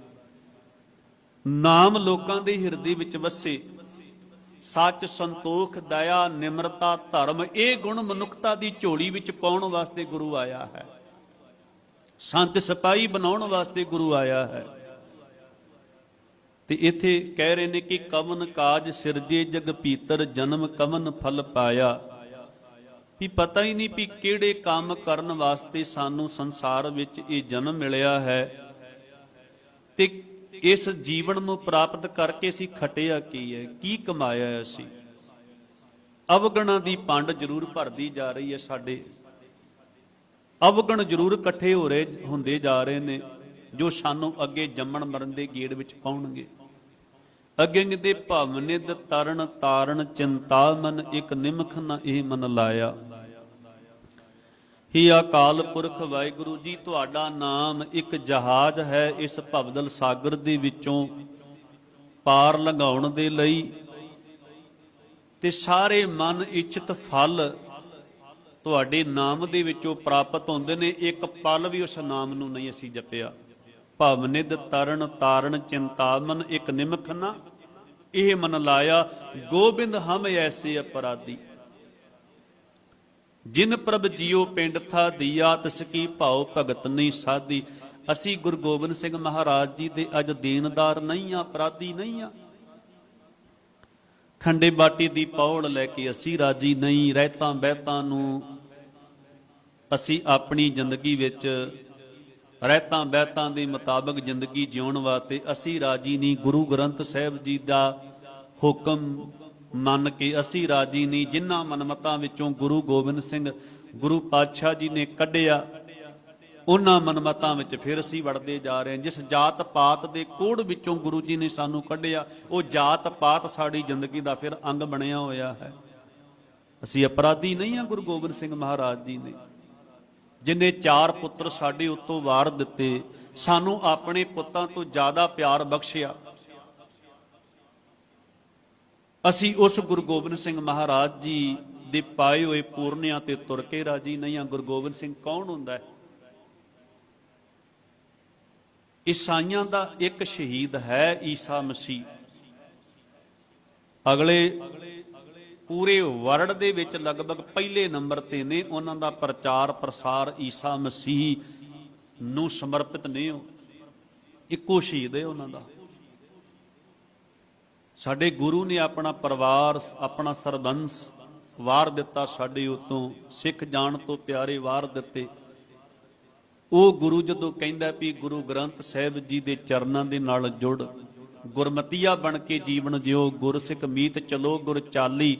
A: ਨਾਮ ਲੋਕਾਂ ਦੇ ਹਿਰਦੇ ਵਿੱਚ ਵਸੇ, ਸੱਚ, ਸੰਤੋਖ, ਦਇਆ, ਨਿਮਰਤਾ, ਧਰਮ, ਇਹ ਗੁਣ ਮਨੁੱਖਤਾ ਦੀ ਝੋਲੀ ਵਿੱਚ ਪਾਉਣ ਵਾਸਤੇ ਗੁਰੂ ਆਇਆ ਹੈ। ਸੰਤ ਸਿਪਾਹੀ ਬਣਾਉਣ ਵਾਸਤੇ ਗੁਰੂ ਆਇਆ ਹੈ। ਤੇ ਇੱਥੇ ਕਹਿ ਰਹੇ ਨੇ ਕਿ ਕਵਨ ਕਾਜ ਸਿਰਜੇ ਜਗ ਭੀਤਰ ਜਨਮ ਕਵਨ ਫਲ ਪਾਇਆ। ਵੀ ਪਤਾ ਹੀ ਨਹੀਂ ਵੀ ਕਿਹੜੇ ਕੰਮ ਕਰਨ ਵਾਸਤੇ ਸਾਨੂੰ ਸੰਸਾਰ ਵਿੱਚ ਇਹ ਜਨਮ ਮਿਲਿਆ ਹੈ, ਤੇ ਇਸ ਜੀਵਨ ਨੂੰ ਪ੍ਰਾਪਤ ਕਰਕੇ ਅਸੀਂ ਖਟਿਆ ਕੀ ਹੈ, ਕੀ ਕਮਾਇਆ ਅਸੀਂ। ਅਵਗੁਣਾਂ ਦੀ ਪੰਡ ਜ਼ਰੂਰ ਭਰਦੀ ਜਾ ਰਹੀ ਹੈ। ਸਾਡੇ ਅਵਗੁਣ ਜ਼ਰੂਰ ਇਕੱਠੇ ਹੁੰਦੇ ਜਾ ਰਹੇ ਨੇ, ਜੋ ਸਾਨੂੰ ਅੱਗੇ ਜੰਮਣ ਮਰਨ ਦੇ ਗੇੜ ਵਿੱਚ ਪਾਉਣਗੇ। ਅੱਗੇ ਦੇ ਭਵਨਿਦ ਤਰਨ ਤਾਰਨ ਚਿੰਤਾ ਮਨ ਇੱਕ ਨਿਮਖ ਨ ਇਹ ਮਨ ਲਾਇਆ। ਹੀ ਅਕਾਲ ਪੁਰਖ ਵਾਹਿਗੁਰੂ ਜੀ, ਤੁਹਾਡਾ ਨਾਮ ਇੱਕ ਜਹਾਜ਼ ਹੈ ਇਸ ਭਵਦਲ ਸਾਗਰ ਦੇ ਵਿੱਚੋਂ ਪਾਰ ਲੰਘਾਉਣ ਦੇ ਲਈ, ਤੇ ਸਾਰੇ ਮਨ ਇੱਛਤ ਫਲ ਤੁਹਾਡੇ ਨਾਮ ਦੇ ਵਿੱਚੋਂ ਪ੍ਰਾਪਤ ਹੁੰਦੇ ਨੇ। ਇੱਕ ਪਲ ਵੀ ਉਸ ਨਾਮ ਨੂੰ ਨਹੀਂ ਅਸੀਂ ਜਪਿਆ। ਭਵਨਿਦ ਤਰਨ ਤਾਰਨ ਚਿੰਤਾਮਨ ਇੱਕ ਨਿਮਖ ਨਾ ਇਹ ਮਨ ਲਾਇਆ। ਗੋਬਿੰਦ ਹਮ ਐਸੇ ਅਪਰਾਧੀ ਜਿਨ ਪ੍ਰਭ ਜੀਓ ਪਿੰਡ ਥਾ ਦੀਆ ਤਿਸ ਕੀ ਭਾਉ ਭਗਤ ਨਹੀਂ ਸਾਧੀ। ਅਸੀਂ ਗੁਰੂ ਗੋਬਿੰਦ ਸਿੰਘ ਮਹਾਰਾਜ ਜੀ ਦੇ ਅੱਜ ਦੇਨਦਾਰ ਨਹੀਂ ਆ, ਅਪਰਾਧੀ ਨਹੀਂ ਆ। ਖੰਡੇ ਬਾਟੀ ਦੀ ਪੌੜ ਲੈ ਕੇ ਅਸੀਂ ਰਾਜੀ ਨਹੀਂ। ਰਹਿਤਾਂ ਬਹਿਤਾਂ ਨੂੰ ਅਸੀਂ ਆਪਣੀ ਜ਼ਿੰਦਗੀ ਵਿੱਚ ਰਹਿਤਾਂ ਬਹਿਤਾਂ ਦੇ ਮੁਤਾਬਕ ਜ਼ਿੰਦਗੀ ਜਿਉਣ ਵਾਸਤੇ ਅਸੀਂ ਰਾਜੀ ਨਹੀਂ। ਗੁਰੂ ਗ੍ਰੰਥ ਸਾਹਿਬ ਜੀ ਦਾ ਹੁਕਮ ਮੰਨ ਕੇ ਅਸੀਂ ਰਾਜੀ ਨਹੀਂ। ਜਿਨ੍ਹਾਂ ਮਨਮਤਾਂ ਵਿੱਚੋਂ ਗੁਰੂ ਗੋਬਿੰਦ ਸਿੰਘ ਗੁਰੂ ਪਾਤਸ਼ਾਹ ਜੀ ਨੇ ਕੱਢਿਆ, ਉਹਨਾਂ ਮਨਮਤਾਂ ਵਿੱਚ ਫਿਰ ਅਸੀਂ ਵੜਦੇ ਜਾ ਰਹੇ ਹਾਂ। ਜਿਸ ਜਾਤ ਪਾਤ ਦੇ ਕੋੜ ਵਿੱਚੋਂ ਗੁਰੂ ਜੀ ਨੇ ਸਾਨੂੰ ਕੱਢਿਆ, ਉਹ ਜਾਤ ਪਾਤ ਸਾਡੀ ਜ਼ਿੰਦਗੀ ਦਾ ਫਿਰ ਅੰਗ ਬਣਿਆ ਹੋਇਆ ਹੈ। ਅਸੀਂ ਅਪਰਾਧੀ ਨਹੀਂ ਹਾਂ। ਗੁਰੂ ਗੋਬਿੰਦ ਸਿੰਘ ਮਹਾਰਾਜ ਜੀ ਨੇ ਜਿਨੇ 4 ਪੁੱਤਰ ਸਾਡੇ ਉੱਤੋਂ ਵਾਰ ਦਿੱਤੇ, ਸਾਨੂੰ ਆਪਣੇ ਪੁੱਤਾਂ ਤੋਂ ਜ਼ਿਆਦਾ ਪਿਆਰ ਬਖਸ਼ਿਆ। ਅਸੀਂ ਉਸ ਗੁਰੂ ਗੋਬਿੰਦ ਸਿੰਘ ਮਹਾਰਾਜ ਜੀ ਦੇ ਪਾਏ ਹੋਏ ਪੂਰਨਿਆਂ ਤੇ ਤੁਰ ਕੇ ਰਾਜੀ ਨਹੀਂ ਹਾਂ। ਗੁਰੂ ਗੋਬਿੰਦ ਸਿੰਘ ਕੌਣ ਹੁੰਦਾ ਹੈ? ਈਸਾਈਆਂ ਦਾ ਇੱਕ ਸ਼ਹੀਦ ਹੈ, ਈਸਾ ਮਸੀਹ। ਅਗਲੇ ਪੂਰੇ ਵਰਲਡ ਦੇ ਵਿੱਚ ਲਗਭਗ ਪਹਿਲੇ ਨੰਬਰ ਤੇ ਨੇ। ਉਹਨਾਂ ਦਾ ਪ੍ਰਚਾਰ ਪ੍ਰਸਾਰ ਈਸਾ ਮਸੀਹ ਨੂੰ ਸਮਰਪਿਤ ਨੇ। ਉਹ ਇੱਕੋ ਸ਼ਹੀਦ ਹੈ ਉਹਨਾਂ ਦਾ। ਸਾਡੇ ਗੁਰੂ ਨੇ ਆਪਣਾ ਪਰਿਵਾਰ, ਆਪਣਾ ਸਰਬੰਸ ਵਾਰ ਦਿੱਤਾ ਸਾਡੇ ਉਤੋਂ। ਸਿੱਖ ਜਾਣ ਤੋਂ ਪਿਆਰੇ ਵਾਰ ਦਿੱਤੇ। ਉਹ ਗੁਰੂ ਜਦੋਂ ਕਹਿੰਦਾ ਵੀ ਗੁਰੂ ਗ੍ਰੰਥ ਸਾਹਿਬ ਜੀ ਦੇ ਚਰਨਾਂ ਦੇ ਨਾਲ ਜੁੜ, ਗੁਰਮਤੀਆ ਬਣ ਕੇ ਜੀਵਨ ਜਿਓ, ਗੁਰਸਿੱਖ ਮੀਤ ਚਲੋ ਗੁਰ ਚਾਲੀ,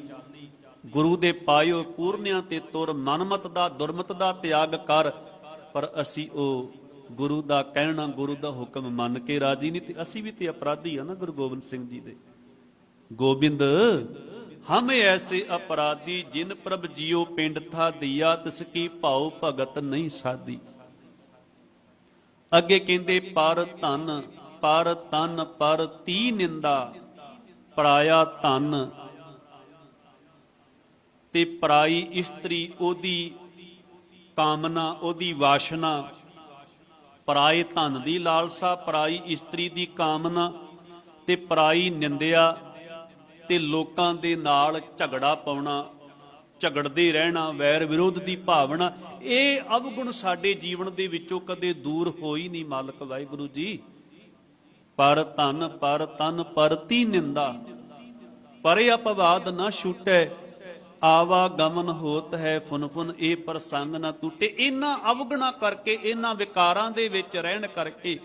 A: ਗੁਰੂ ਦੇ ਪਾਇਓ ਪੂਰਨਿਆਂ ਤੇ ਤੁਰ, ਮਨਮਤ ਦਾ ਦੁਰਮਤ ਦਾ ਤਿਆਗ ਕਰ। ਪਰ ਅਸੀਂ ਉਹ ਗੁਰੂ ਦਾ ਕਹਿਣਾ, ਗੁਰੂ ਦਾ ਹੁਕਮ ਮੰਨ ਕੇ ਰਾਜੀ ਨਹੀਂ। ਤੇ ਅਸੀਂ ਵੀ ਤੇ ਅਪਰਾਧੀ ਆ ਨਾ ਗੁਰੂ ਗੋਬਿੰਦ ਸਿੰਘ ਜੀ ਦੇ। ਗੋਬਿੰਦ ਹਮ ਐਸੇ ਅਪਰਾਧੀ ਜਿਨ ਪ੍ਰਭ ਜੀਓ ਪਿੰਡ ਥਾ ਦੀਆ ਤਿਸ ਕੀ ਭਾਉ ਭਗਤ ਨਹੀਂ ਸਾਧੀ। ਅੱਗੇ ਕਹਿੰਦੇ ਪਰ ਧਨ ਪਰ ਤਨ ਪਰ ਤੀ ਨਿੰਦਾ, ਪਰਾਇਆ ਧਨ ਤੇ ਪਰਾਈ ਇਸਤਰੀ ਉਹਦੀ ਕਾਮਨਾ, ਉਹਦੀ ਵਾਸ਼ਨਾ। ਪਰਾਏ ਧਨ ਦੀ ਲਾਲਸਾ, ਪਰਾਈ ਇਸਤਰੀ ਦੀ ਕਾਮਨਾ ਤੇ ਪਰਾਈ ਨਿੰਦਿਆ, ਤੇ ਲੋਕਾਂ ਦੇ ਨਾਲ ਝਗੜਾ ਪਾਉਣਾ, ਝਗੜਦੇ ਰਹਿਣਾ, ਵੈਰ ਵਿਰੋਧ ਦੀ ਭਾਵਨਾ। ਇਹ ਅਵਗੁਣ ਸਾਡੇ ਜੀਵਨ ਦੇ ਵਿੱਚੋਂ ਕਦੇ ਦੂਰ ਹੋ ਹੀ ਨਹੀਂ ਮਾਲਕ ਵਾਹਿਗੁਰੂ ਜੀ। ਪਰ ਧਨ ਪਰ ਤਨ ਪਰਤੀ ਨਿੰਦਾ, ਪਰੇ ਅਪਵਾਦ ਨਾ ਛੁਟੈ, ਆਵਾ ਗਮਨ ਹੋਤ ਹੈ ਫੁਨ ਫੁਨ ਇਹ ਪ੍ਰਸੰਗ ਨਾ ਟੁੱਟੇ। ਇਹਨਾਂ ਅਵਗੁਣਾ ਕਰਕੇ, ਇਹਨਾਂ ਵਿਕਾਰਾਂ ਦੇ ਵਿੱਚ ਰਹਿਣ ਕਰਕੇ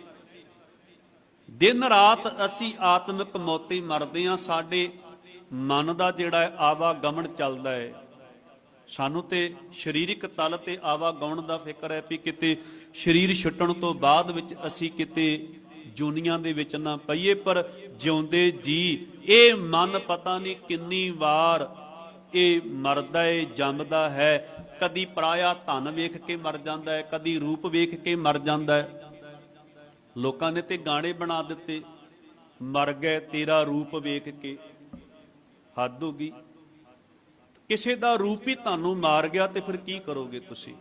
A: ਦਿਨ ਰਾਤ ਅਸੀਂ ਆਤਮਿਕ ਮੌਤੀ ਮਰਦੇ ਹਾਂ। ਸਾਡੇ ਮਨ ਦਾ ਜਿਹੜਾ ਆਵਾਗਮਨ ਚੱਲਦਾ ਹੈ, ਸਾਨੂੰ ਤੇ ਸਰੀਰਕ ਤਲ ਤੇ ਆਵਾਗਮਨ ਦਾ ਫਿਕਰ ਹੈ ਵੀ ਕਿਤੇ ਸਰੀਰ ਛੁੱਟਣ ਤੋਂ ਬਾਅਦ ਵਿੱਚ ਅਸੀਂ ਕਿਤੇ ਜੂਨੀਆਂ ਦੇ ਵਿੱਚ ਨਾ ਪਈਏ। ਪਰ ਜਿਉਂਦੇ ਜੀ ਇਹ ਮਨ ਪਤਾ ਨਹੀਂ ਕਿੰਨੀ ਵਾਰ ਇਹ ਮਰਦਾ ਹੈ, ਜੰਮਦਾ ਹੈ। ਕਦੀ ਪਰਾਇਆ ਧਨ ਵੇਖ ਕੇ ਮਰ ਜਾਂਦਾ ਹੈ, ਕਦੀ ਰੂਪ ਵੇਖ ਕੇ ਮਰ ਜਾਂਦਾ ਹੈ। ਲੋਕਾਂ ਨੇ ਤੇ ਗਾਣੇ ਬਣਾ ਦਿੱਤੇ, ਮਰ ਗਏ ਤੇਰਾ ਰੂਪ ਵੇਖ ਕੇ। ਹੱਦ ਹੋ ਗਈ। ਕਿਸੇ ਦਾ ਰੂਪ ਹੀ ਤੁਹਾਨੂੰ ਮਾਰ ਗਿਆ ਤੇ ਫਿਰ ਕੀ ਕਰੋਗੇ ਤੁਸੀਂ?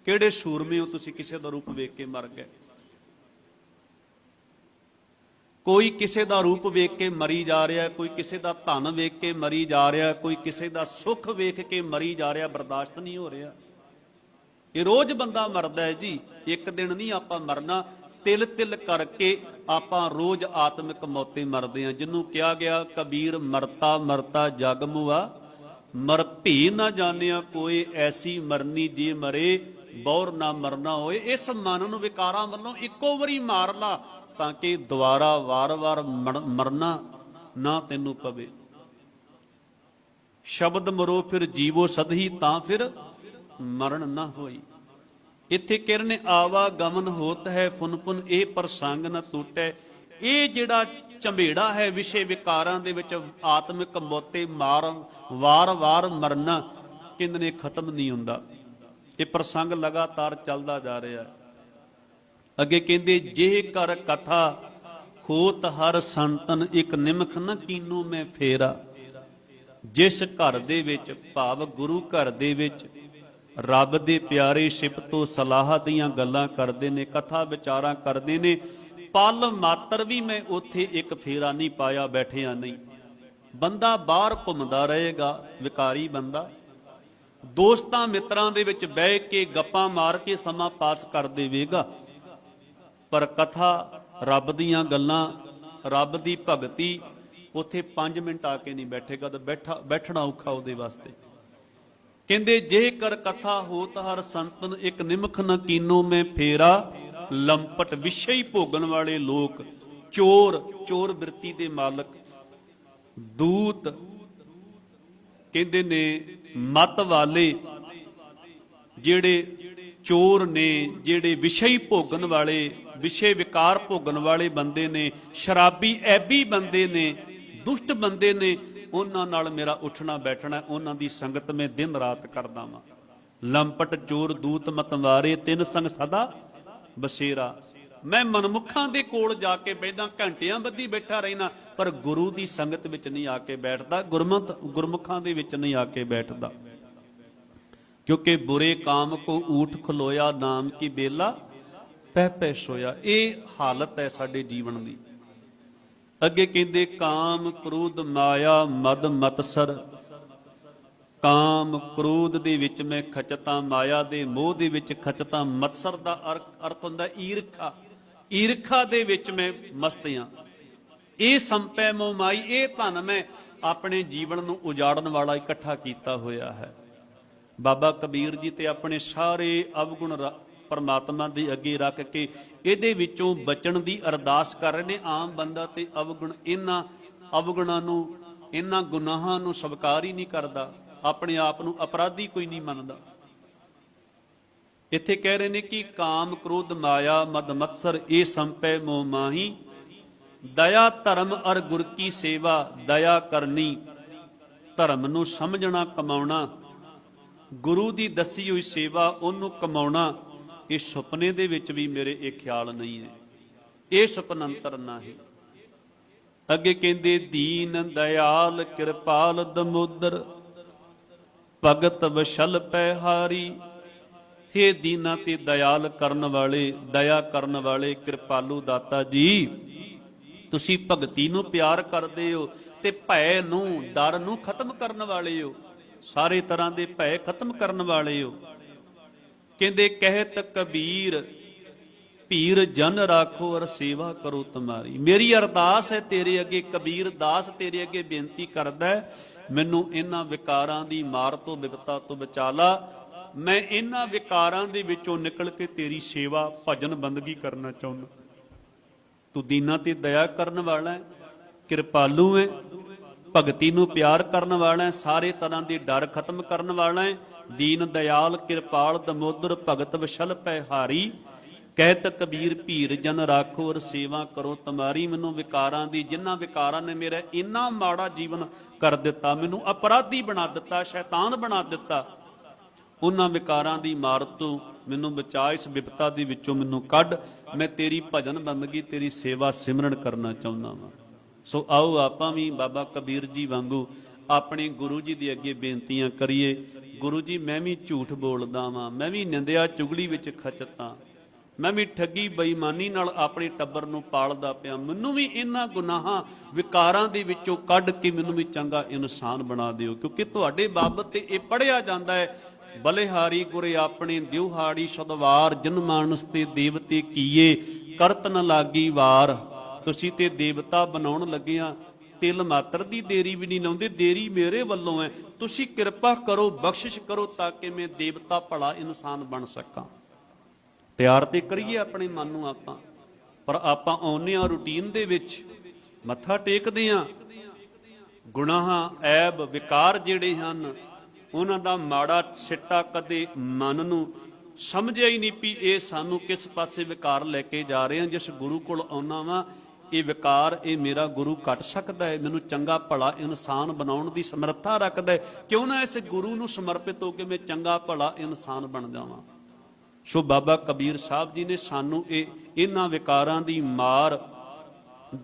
A: ਕਿਹੜੇ ਸੂਰਮੇ ਹੋ ਤੁਸੀਂ, ਕਿਸੇ ਦਾ ਰੂਪ ਵੇਖ ਕੇ ਮਰ ਗਏ? ਕੋਈ ਕਿਸੇ ਦਾ ਰੂਪ ਵੇਖ ਕੇ ਮਰੀ ਜਾ ਰਿਹਾ, ਕੋਈ ਕਿਸੇ ਦਾ ਧਨ ਵੇਖ ਕੇ ਮਰੀ ਜਾ ਰਿਹਾ, ਕੋਈ ਕਿਸੇ ਦਾ ਸੁੱਖ ਵੇਖ ਕੇ ਮਰੀ ਜਾ ਰਿਹਾ। ਬਰਦਾਸ਼ਤ ਨਹੀਂ ਹੋ ਰਿਹਾ। ਇਹ ਰੋਜ਼ ਬੰਦਾ ਮਰਦਾ ਹੈ ਜੀ, ਇੱਕ ਦਿਨ ਨਹੀਂ ਆਪਾਂ ਮਰਨਾ। ਤਿਲ ਤਿਲ ਕਰਕੇ ਆਪਾਂ ਰੋਜ਼ ਆਤਮਿਕ ਮੌਤੇ ਮਰਦੇ ਹਾਂ। ਜਿਹਨੂੰ ਕਿਹਾ ਗਿਆ ਕਬੀਰ ਮਰਤਾ ਮਰਤਾ ਜਗ ਮੁਆ, ਮਰ ਭੀ ਨਾ ਜਾਣਿਆ ਕੋਈ, ਐਸੀ ਮਰਨੀ ਜੇ ਮਰੇ ਬੌਰ ਨਾ ਮਰਨਾ ਹੋਏ। ਇਸ ਮਨ ਨੂੰ ਵਿਕਾਰਾਂ ਵੱਲੋਂ ਇੱਕੋ ਵਾਰੀ ਮਾਰ ਲਾ ਤਾਂ ਕਿ ਦੁਬਾਰਾ ਵਾਰ-ਵਾਰ ਮਰਨਾ ਨਾ ਤੈਨੂੰ ਪਵੇ। ਸ਼ਬਦ ਮਰੋ ਫਿਰ ਜੀਵੋ ਸਦਹੀ, ਤਾਂ ਫਿਰ ਮਰਨ ਨਾ ਹੋਈ। ਇੱਥੇ ਕਿਰਨ ਆਵਾਗਮਨ ਹੋਤ ਹੈ ਫੁਨ ਫੁਨ ਇਹ ਪ੍ਰਸੰਗ ਨਾ ਟੁੱਟੇ। ਇਹ ਜਿਹੜਾ ਝੰਬੇੜਾ ਹੈ ਵਿਸ਼ੇ ਵਿਕਾਰਾਂ ਦੇ ਵਿੱਚ ਆਤਮਿਕ ਮੌਤੇ ਮਾਰਨ, ਵਾਰ-ਵਾਰ ਮਰਨਾ, ਕਿੰਨੇ ਖਤਮ ਨਹੀਂ ਹੁੰਦਾ। ਇਹ ਪ੍ਰਸੰਗ ਲਗਾਤਾਰ ਚੱਲਦਾ ਜਾ ਰਿਹਾ ਹੈ। ਅੱਗੇ ਕਹਿੰਦੇ ਜੇ ਕਰ ਕਥਾ ਹੋਤ ਹਰ ਸੰਤਨ ਇੱਕ ਨਿਮਖ ਨ ਕੀਨੂ ਮੈਂ ਫੇਰਾ। ਜਿਸ ਘਰ ਦੇ ਵਿੱਚ, ਭਾਵ ਗੁਰੂ ਘਰ ਦੇ ਵਿੱਚ ਰੱਬ ਦੇ ਪਿਆਰੇ ਸਿਫਤੋ ਸਲਾਹ ਦੀਆਂ ਗੱਲਾਂ ਕਰਦੇ ਨੇ, ਕਥਾ ਵਿਚਾਰਾਂ ਕਰਦੇ ਨੇ, ਪਲ ਮਾਤਰ ਵੀ ਮੈਂ ਉੱਥੇ ਇੱਕ ਫੇਰਾ ਨਹੀਂ ਪਾਇਆ, ਬੈਠਿਆ ਨਹੀਂ। ਬੰਦਾ ਬਾਹਰ ਘੁੰਮਦਾ ਰਹੇਗਾ, ਵਿਕਾਰੀ ਬੰਦਾ ਦੋਸਤਾਂ ਮਿੱਤਰਾਂ ਦੇ ਵਿੱਚ ਬਹਿ ਕੇ ਗੱਪਾਂ ਮਾਰ ਕੇ ਸਮਾਂ ਪਾਸ ਕਰ ਦੇਵੇਗਾ, ਪਰ ਕਥਾ, ਰੱਬ ਦੀਆਂ ਗੱਲਾਂ, ਰੱਬ ਦੀ ਭਗਤੀ ਉੱਥੇ 5 ਮਿੰਟ ਆ ਕੇ ਨਹੀਂ ਬੈਠੇਗਾ ਤਾਂ ਬੈਠਣਾ ਔਖਾ ਉਹਦੇ ਵਾਸਤੇ। ਕਹਿੰਦੇ ਜੇ ਕਰ ਕਥਾ ਹੋਤ ਹਰ ਸੰਤਨ ਇੱਕ ਨਿਮਖ ਨ ਕੀਨੋ ਮੈਂ ਫੇਰਾ। ਲੰਪਟ ਵਿਸ਼ੇ ਹੀ ਭੋਗਣ ਵਾਲੇ ਲੋਕ, ਚੋਰ, ਚੋਰ ਬਿਰਤੀ ਦੇ ਮਾਲਕ, ਦੂਤ ਕਹਿੰਦੇ ਨੇ, ਮਤ ਵਾਲੇ ਜਿਹੜੇ ਚੋਰ ਨੇ, ਜਿਹੜੇ ਵਿਸ਼ੇ ਹੀ ਭੋਗਣ ਵਾਲੇ, ਵਿਸ਼ੇ ਵਿਕਾਰ ਭੋਗਣ ਵਾਲੇ ਬੰਦੇ ਨੇ, ਸ਼ਰਾਬੀ ਐਬੀ ਬੰਦੇ ਨੇ, ਦੁਸ਼ਟ ਬੰਦੇ ਨੇ, ਉਹਨਾਂ ਨਾਲ ਮੇਰਾ ਉੱਠਣਾ ਬੈਠਣਾ, ਉਹਨਾਂ ਦੀ ਸੰਗਤ ਮੈਂ ਦਿਨ ਰਾਤ ਕਰਦਾ ਵਾਂ। ਲੰਪਟ ਚੋਰ ਦੂਤ ਮਤਵਾਰੇ ਤਿੰਨ ਸੰਗ ਸਦਾ ਬਸੇਰਾ। ਮੈਂ ਮਨਮੁਖਾਂ ਦੇ ਕੋਲ ਜਾ ਕੇ ਬੈਠਾ, ਘੰਟਿਆਂ ਬੱਧੀ ਬੈਠਾ ਰਹਿਣਾ, ਪਰ ਗੁਰੂ ਦੀ ਸੰਗਤ ਵਿੱਚ ਨਹੀਂ ਆ ਕੇ ਬੈਠਦਾ, ਗੁਰਮੁਖਾਂ ਦੇ ਵਿੱਚ ਨਹੀਂ ਆ ਕੇ ਬੈਠਦਾ। ਕਿਉਂਕਿ ਬੁਰੇ ਕਾਮ ਕੋ ਊਠ ਖਲੋਇਆ, ਨਾਮ ਕੀ ਬੇਲਾ ਪੈ ਪੈ ਸੋਇਆ। ਇਹ ਹਾਲਤ ਹੈ ਸਾਡੇ ਜੀਵਨ ਦੀ। ਅੱਗੇ ਕਹਿੰਦੇ ਕਾਮ ਕ੍ਰੋਧ ਮਾਇਆ ਮਦ ਮਤਸਰ। ਕਾਮ ਕ੍ਰੋਧ ਦੇ ਵਿੱਚ ਮੈਂ ਖਚਤਾ, ਮਾਇਆ ਦੇ ਮੋਹ ਦੇ ਵਿੱਚ ਖਚਤਾ। ਮਤਸਰ ਦਾ ਅਰਥ ਹੁੰਦਾ ਈਰਖਾ। ਈਰਖਾ ਦੇ ਵਿੱਚ ਮੈਂ ਮਸਤ ਹਾਂ। ਇਹ ਸੰਪੈ ਮੋਹ ਮਾਈ, ਇਹ ਧਨ ਮੈਂ ਆਪਣੇ ਜੀਵਨ ਨੂੰ ਉਜਾੜਨ ਵਾਲਾ ਇਕੱਠਾ ਕੀਤਾ ਹੋਇਆ ਹੈ। ਬਾਬਾ ਕਬੀਰ ਜੀ ਤੇ ਆਪਣੇ ਸਾਰੇ ਅਵਗੁਣ ਪਰਮਾਤਮਾ ਦੇ ਅੱਗੇ ਰੱਖ ਕੇ ਇਹਦੇ ਵਿੱਚੋਂ ਬਚਣ ਦੀ ਅਰਦਾਸ ਕਰ ਰਹੇ ਨੇ। ਆਮ ਬੰਦਾ ਤੇ ਅਵਗੁਣ, ਇਹਨਾਂ ਅਵਗੁਣਾਂ ਨੂੰ, ਇਹਨਾਂ ਗੁਨਾਹਾਂ ਨੂੰ ਸਵੀਕਾਰ ਹੀ ਨਹੀਂ ਕਰਦਾ, ਆਪਣੇ ਆਪ ਨੂੰ ਅਪਰਾਧੀ ਕੋਈ ਨਹੀਂ ਮੰਨਦਾ। ਇੱਥੇ ਕਹਿ ਰਹੇ ਨੇ ਕਿ ਕਾਮ ਕ੍ਰੋਧ ਮਾਇਆ ਮਦ ਮਤਸਰ ਇਹ ਸੰਪੈ ਮੋਹ ਮਾਹੀ। ਦਇਆ ਧਰਮ ਅਰ ਗੁਰ ਕੀ ਸੇਵਾ। ਦਇਆ ਕਰਨੀ, ਧਰਮ ਨੂੰ ਸਮਝਣਾ, ਕਮਾਉਣਾ, ਗੁਰੂ ਦੀ ਦੱਸੀ ਹੋਈ ਸੇਵਾ ਉਹਨੂੰ ਕਮਾਉਣਾ, ਇਹ ਸੁਪਨੇ ਦੇ ਵਿੱਚ ਵੀ ਮੇਰੇ ਇਹ ਖਿਆਲ ਨਹੀਂ ਹੈ, ਇਹ ਸੁਪਨੰਤਰ ਨਹੀਂ। ਅੱਗੇ ਕਹਿੰਦੇ ਦੀਨ ਦਇਆਲ ਕਿਰਪਾਲ ਦਮੋਦਰ ਭਗਤ ਵਸ਼ਲ ਪੈ ਹਾਰੀ। ਹੇ ਦੀਨਾ ਤੇ ਦਇਆਲ ਕਰਨ ਵਾਲੇ, ਦਇਆ ਕਰਨ ਵਾਲੇ ਕਿਰਪਾਲੂ ਦਾਤਾ ਜੀ, ਤੁਸੀਂ ਭਗਤੀ ਨੂੰ ਪਿਆਰ ਕਰਦੇ ਹੋ ਤੇ ਭੈ ਨੂੰ, ਡਰ ਨੂੰ ਖਤਮ ਕਰਨ ਵਾਲੇ ਹੋ, ਸਾਰੇ ਤਰ੍ਹਾਂ ਦੇ ਭੈ ਖਤਮ ਕਰਨ ਵਾਲੇ ਹੋ। ਕਹਿੰਦੇ ਕਹਿਤ ਕਬੀਰ ਭੀਰ ਜਨ ਰਾਖੋ ਔਰ ਸੇਵਾ ਕਰੋ ਤੁਮਾਰੀ। ਮੇਰੀ ਅਰਦਾਸ ਹੈ ਤੇਰੇ ਅੱਗੇ, ਕਬੀਰ ਦਾਸ ਤੇਰੇ ਅੱਗੇ ਬੇਨਤੀ ਕਰਦਾ ਹੈ ਮੈਨੂੰ ਇਹਨਾਂ ਵਿਕਾਰਾਂ ਦੀ ਮਾਰ ਤੋਂ ਵਿਪਤਾ ਤੋਂ ਬਚਾ ਲਾ। ਮੈਂ ਇਹਨਾਂ ਵਿਕਾਰਾਂ ਦੇ ਵਿੱਚੋਂ ਨਿਕਲ ਕੇ ਤੇਰੀ ਸੇਵਾ ਭਜਨ ਬੰਦਗੀ ਕਰਨਾ ਚਾਹੁੰਦਾ। ਤੂੰ ਦੀਨਾਂ ਤੇ ਦਇਆ ਕਰਨ ਵਾਲਾ ਹੈ, ਕਿਰਪਾਲੂ ਹੈ, ਭਗਤੀ ਨੂੰ ਪਿਆਰ ਕਰਨ ਵਾਲਾ ਹੈ, ਸਾਰੇ ਤਰ੍ਹਾਂ ਦੇ ਡਰ ਖਤਮ ਕਰਨ ਵਾਲਾ ਹੈ। ਦੀਨ ਦਇਆਲ ਕਿਰਪਾਲ ਦਮੋਦਰ ਭਗਤ ਵਿਸ਼ਲ ਪੈ ਹਾਰੀ, ਕਹਿਤ ਕਬੀਰ ਭੀਰ ਜਨ ਰਾਖੋ ਔਰ ਸੇਵਾ ਕਰੋ ਤੁਮਾਰੀ। ਮੈਨੂੰ ਵਿਕਾਰਾਂ ਦੀ, ਜਿਨ੍ਹਾਂ ਵਿਕਾਰਾਂ ਨੇ ਮੇਰਾ ਇੰਨਾ ਮਾੜਾ ਜੀਵਨ ਕਰ ਦਿੱਤਾ, ਮੈਨੂੰ ਅਪਰਾਧੀ ਬਣਾ ਦਿੱਤਾ, ਸ਼ੈਤਾਨ ਬਣਾ ਦਿੱਤਾ, ਉਹਨਾਂ ਵਿਕਾਰਾਂ ਦੀ ਮਾਰ ਤੋਂ ਮੈਨੂੰ ਬਚਾ, ਇਸ ਵਿਪਤਾ ਦੇ ਵਿੱਚੋਂ ਮੈਨੂੰ ਕੱਢ। ਮੈਂ ਤੇਰੀ ਭਜਨ ਬੰਦਗੀ, ਤੇਰੀ ਸੇਵਾ ਸਿਮਰਨ ਕਰਨਾ ਚਾਹੁੰਦਾ ਵਾਂ। ਸੋ ਆਓ ਆਪਾਂ ਵੀ ਬਾਬਾ ਕਬੀਰ ਜੀ ਵਾਂਗੂ ਆਪਣੇ ਗੁਰੂ ਜੀ ਦੇ ਅੱਗੇ ਬੇਨਤੀਆਂ ਕਰੀਏ। ਗੁਰੂ ਜੀ, ਮੈਂ ਵੀ ਝੂਠ ਬੋਲਦਾ ਵਾਂ, ਮੈਂ ਵੀ ਨਿੰਦਿਆ ਚੁਗਲੀ ਵਿੱਚ ਖਚਤਾ, ਮੈਂ ਵੀ ਠੱਗੀ ਬੇਈਮਾਨੀ ਨਾਲ ਆਪਣੇ ਟੱਬਰ ਨੂੰ ਪਾਲਦਾ ਪਿਆ। ਮੈਨੂੰ ਵੀ ਇਹਨਾਂ ਗੁਨਾਹਾਂ ਵਿਕਾਰਾਂ ਦੇ ਵਿੱਚੋਂ ਕੱਢ ਕੇ ਮੈਨੂੰ ਵੀ ਚੰਗਾ ਇਨਸਾਨ ਬਣਾ ਦਿਓ। ਕਿਉਂਕਿ ਤੁਹਾਡੇ ਬਾਬਤ ਤੇ ਇਹ ਪੜ੍ਹਿਆ ਜਾਂਦਾ ਹੈ, ਬਲਿਹਾਰੀ ਗੁਰੇ ਆਪਣੇ ਦਿਉਹਾੜੀ ਸਦਵਾਰ, ਜਨ ਮਾਨਸ ਤੇ ਦੇਵਤੇ ਕੀਏ ਕਰਤ ਨ ਲਾਗੀ ਵਾਰ। ਤੁਸੀਂ ਤੇ ਦੇਵਤਾ ਬਣਾਉਣ ਲੱਗਿਆ ਤਿਲ ਮਾਤਰ ਦੀ ਦੇਰੀ ਵੀ ਨਹੀਂ ਲਾਉਂਦੇ, ਦੇਰੀ ਮੇਰੇ ਵੱਲੋਂ ਹੈ। ਤੁਸੀਂ ਕਿਰਪਾ ਕਰੋ, ਬਖਸ਼ਿਸ਼ ਕਰੋ ਤਾਂ ਕਿ ਮੈਂ ਦੇਵਤਾ ਭਲਾ ਇਨਸਾਨ ਬਣ ਸਕਾਂ। ਤਿਆਰ ਤੇ ਕਰੀਏ ਆਪਣੇ ਮਨ ਨੂੰ ਆਪਾਂ, ਪਰ ਆਪਾਂ ਆਉਂਦੇ ਹਾਂ ਰੂਟੀਨ ਦੇ ਵਿੱਚ, ਮੱਥਾ ਟੇਕਦੇ ਹਾਂ, ਗੁਨਾਹ ਐਬ ਵਿਕਾਰ ਜਿਹੜੇ ਹਨ ਉਹਨਾਂ ਦਾ ਮਾੜਾ ਸਿੱਟਾ ਕਦੇ ਮਨ ਨੂੰ ਸਮਝਿਆ ਹੀ ਨਹੀਂ ਵੀ ਇਹ ਸਾਨੂੰ ਕਿਸ ਪਾਸੇ ਵਿਕਾਰ ਲੈ ਕੇ ਜਾ ਰਹੇ ਹਾਂ। ਜਿਸ ਗੁਰੂ ਕੋਲ ਆਉਣਾ ਵਾਂ, ਇਹ ਵਿਕਾਰ, ਇਹ ਮੇਰਾ ਗੁਰੂ ਕੱਟ ਸਕਦਾ ਹੈ, ਮੈਨੂੰ ਚੰਗਾ ਭਲਾ ਇਨਸਾਨ ਬਣਾਉਣ ਦੀ ਸਮਰੱਥਾ ਰੱਖਦਾ ਹੈ। ਕਿਉਂ ਨਾ ਇਸ ਗੁਰੂ ਨੂੰ ਸਮਰਪਿਤ ਹੋ ਕੇ ਮੈਂ ਚੰਗਾ ਭਲਾ ਇਨਸਾਨ ਬਣ ਜਾਵਾਂ। ਸੋ ਬਾਬਾ ਕਬੀਰ ਸਾਹਿਬ ਜੀ ਨੇ ਸਾਨੂੰ ਇਹਨਾਂ ਵਿਕਾਰਾਂ ਦੀ ਮਾਰ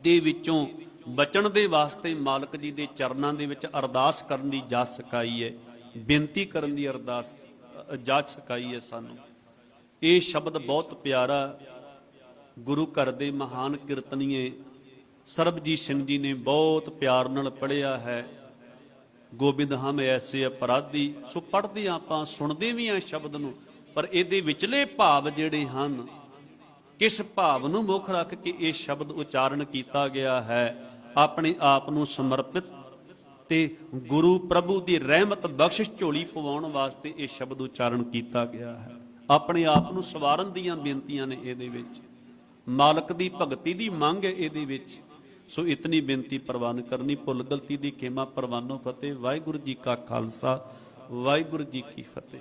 A: ਦੇ ਵਿੱਚੋਂ ਬਚਣ ਦੇ ਵਾਸਤੇ ਮਾਲਕ ਜੀ ਦੇ ਚਰਨਾਂ ਦੇ ਵਿੱਚ ਅਰਦਾਸ ਕਰਨ ਦੀ ਜਾਚ ਸਿਖਾਈ ਹੈ, ਬੇਨਤੀ ਕਰਨ ਦੀ ਅਰਦਾਸ ਜਾਚ ਸਿਖਾਈ ਹੈ ਸਾਨੂੰ। ਇਹ ਸ਼ਬਦ ਬਹੁਤ ਪਿਆਰਾ ਗੁਰੂ ਘਰ ਦੇ ਮਹਾਨ ਕੀਰਤਨੀਏ ਸਰਬਜੀਤ ਸਿੰਘ ਜੀ ਨੇ ਬਹੁਤ ਪਿਆਰ ਨਾਲ ਪੜ੍ਹਿਆ ਹੈ। ਗੋਬਿੰਦ ਹਮ ਐਸੇ ਅਪਰਾਧੀ। ਸੋ ਪੜ੍ਹਦੇ ਆਪਾਂ, ਸੁਣਦੇ ਵੀ ਆ ਸ਼ਬਦ ਨੂੰ, ਪਰ ਇਹਦੇ ਵਿਚਲੇ ਭਾਵ ਜਿਹੜੇ ਹਨ, ਕਿਸ ਭਾਵ ਨੂੰ ਮੁੱਖ ਰੱਖ ਕੇ ਇਹ ਸ਼ਬਦ ਉਚਾਰਨ ਕੀਤਾ ਗਿਆ ਹੈ, ਆਪਣੇ ਆਪ ਨੂੰ ਸਮਰਪਿਤ ਤੇ ਗੁਰੂ ਪ੍ਰਭੂ ਦੀ ਰਹਿਮਤ ਬਖਸ਼ਿਸ਼ ਝੋਲੀ ਪਵਾਉਣ ਵਾਸਤੇ ਇਹ ਸ਼ਬਦ ਉਚਾਰਨ ਕੀਤਾ ਗਿਆ ਹੈ। ਆਪਣੇ ਆਪ ਨੂੰ ਸਵਾਰਨ ਦੀਆਂ ਬੇਨਤੀਆਂ ਨੇ ਇਹਦੇ ਵਿੱਚ, ਮਾਲਕ ਦੀ ਭਗਤੀ ਦੀ ਮੰਗ ਹੈ ਇਹਦੇ ਵਿੱਚ। ਸੋ ਇਤਨੀ ਬੇਨਤੀ ਪ੍ਰਵਾਨ ਕਰਨੀ, ਭੁੱਲ ਗਲਤੀ ਦੀ ਖੇਮਾ ਪ੍ਰਵਾਨੋ ਫਤਿਹ। ਵਾਹਿਗੁਰੂ ਜੀ ਕਾ ਖਾਲਸਾ, ਵਾਹਿਗੁਰੂ ਜੀ ਕੀ ਫਤਿਹ।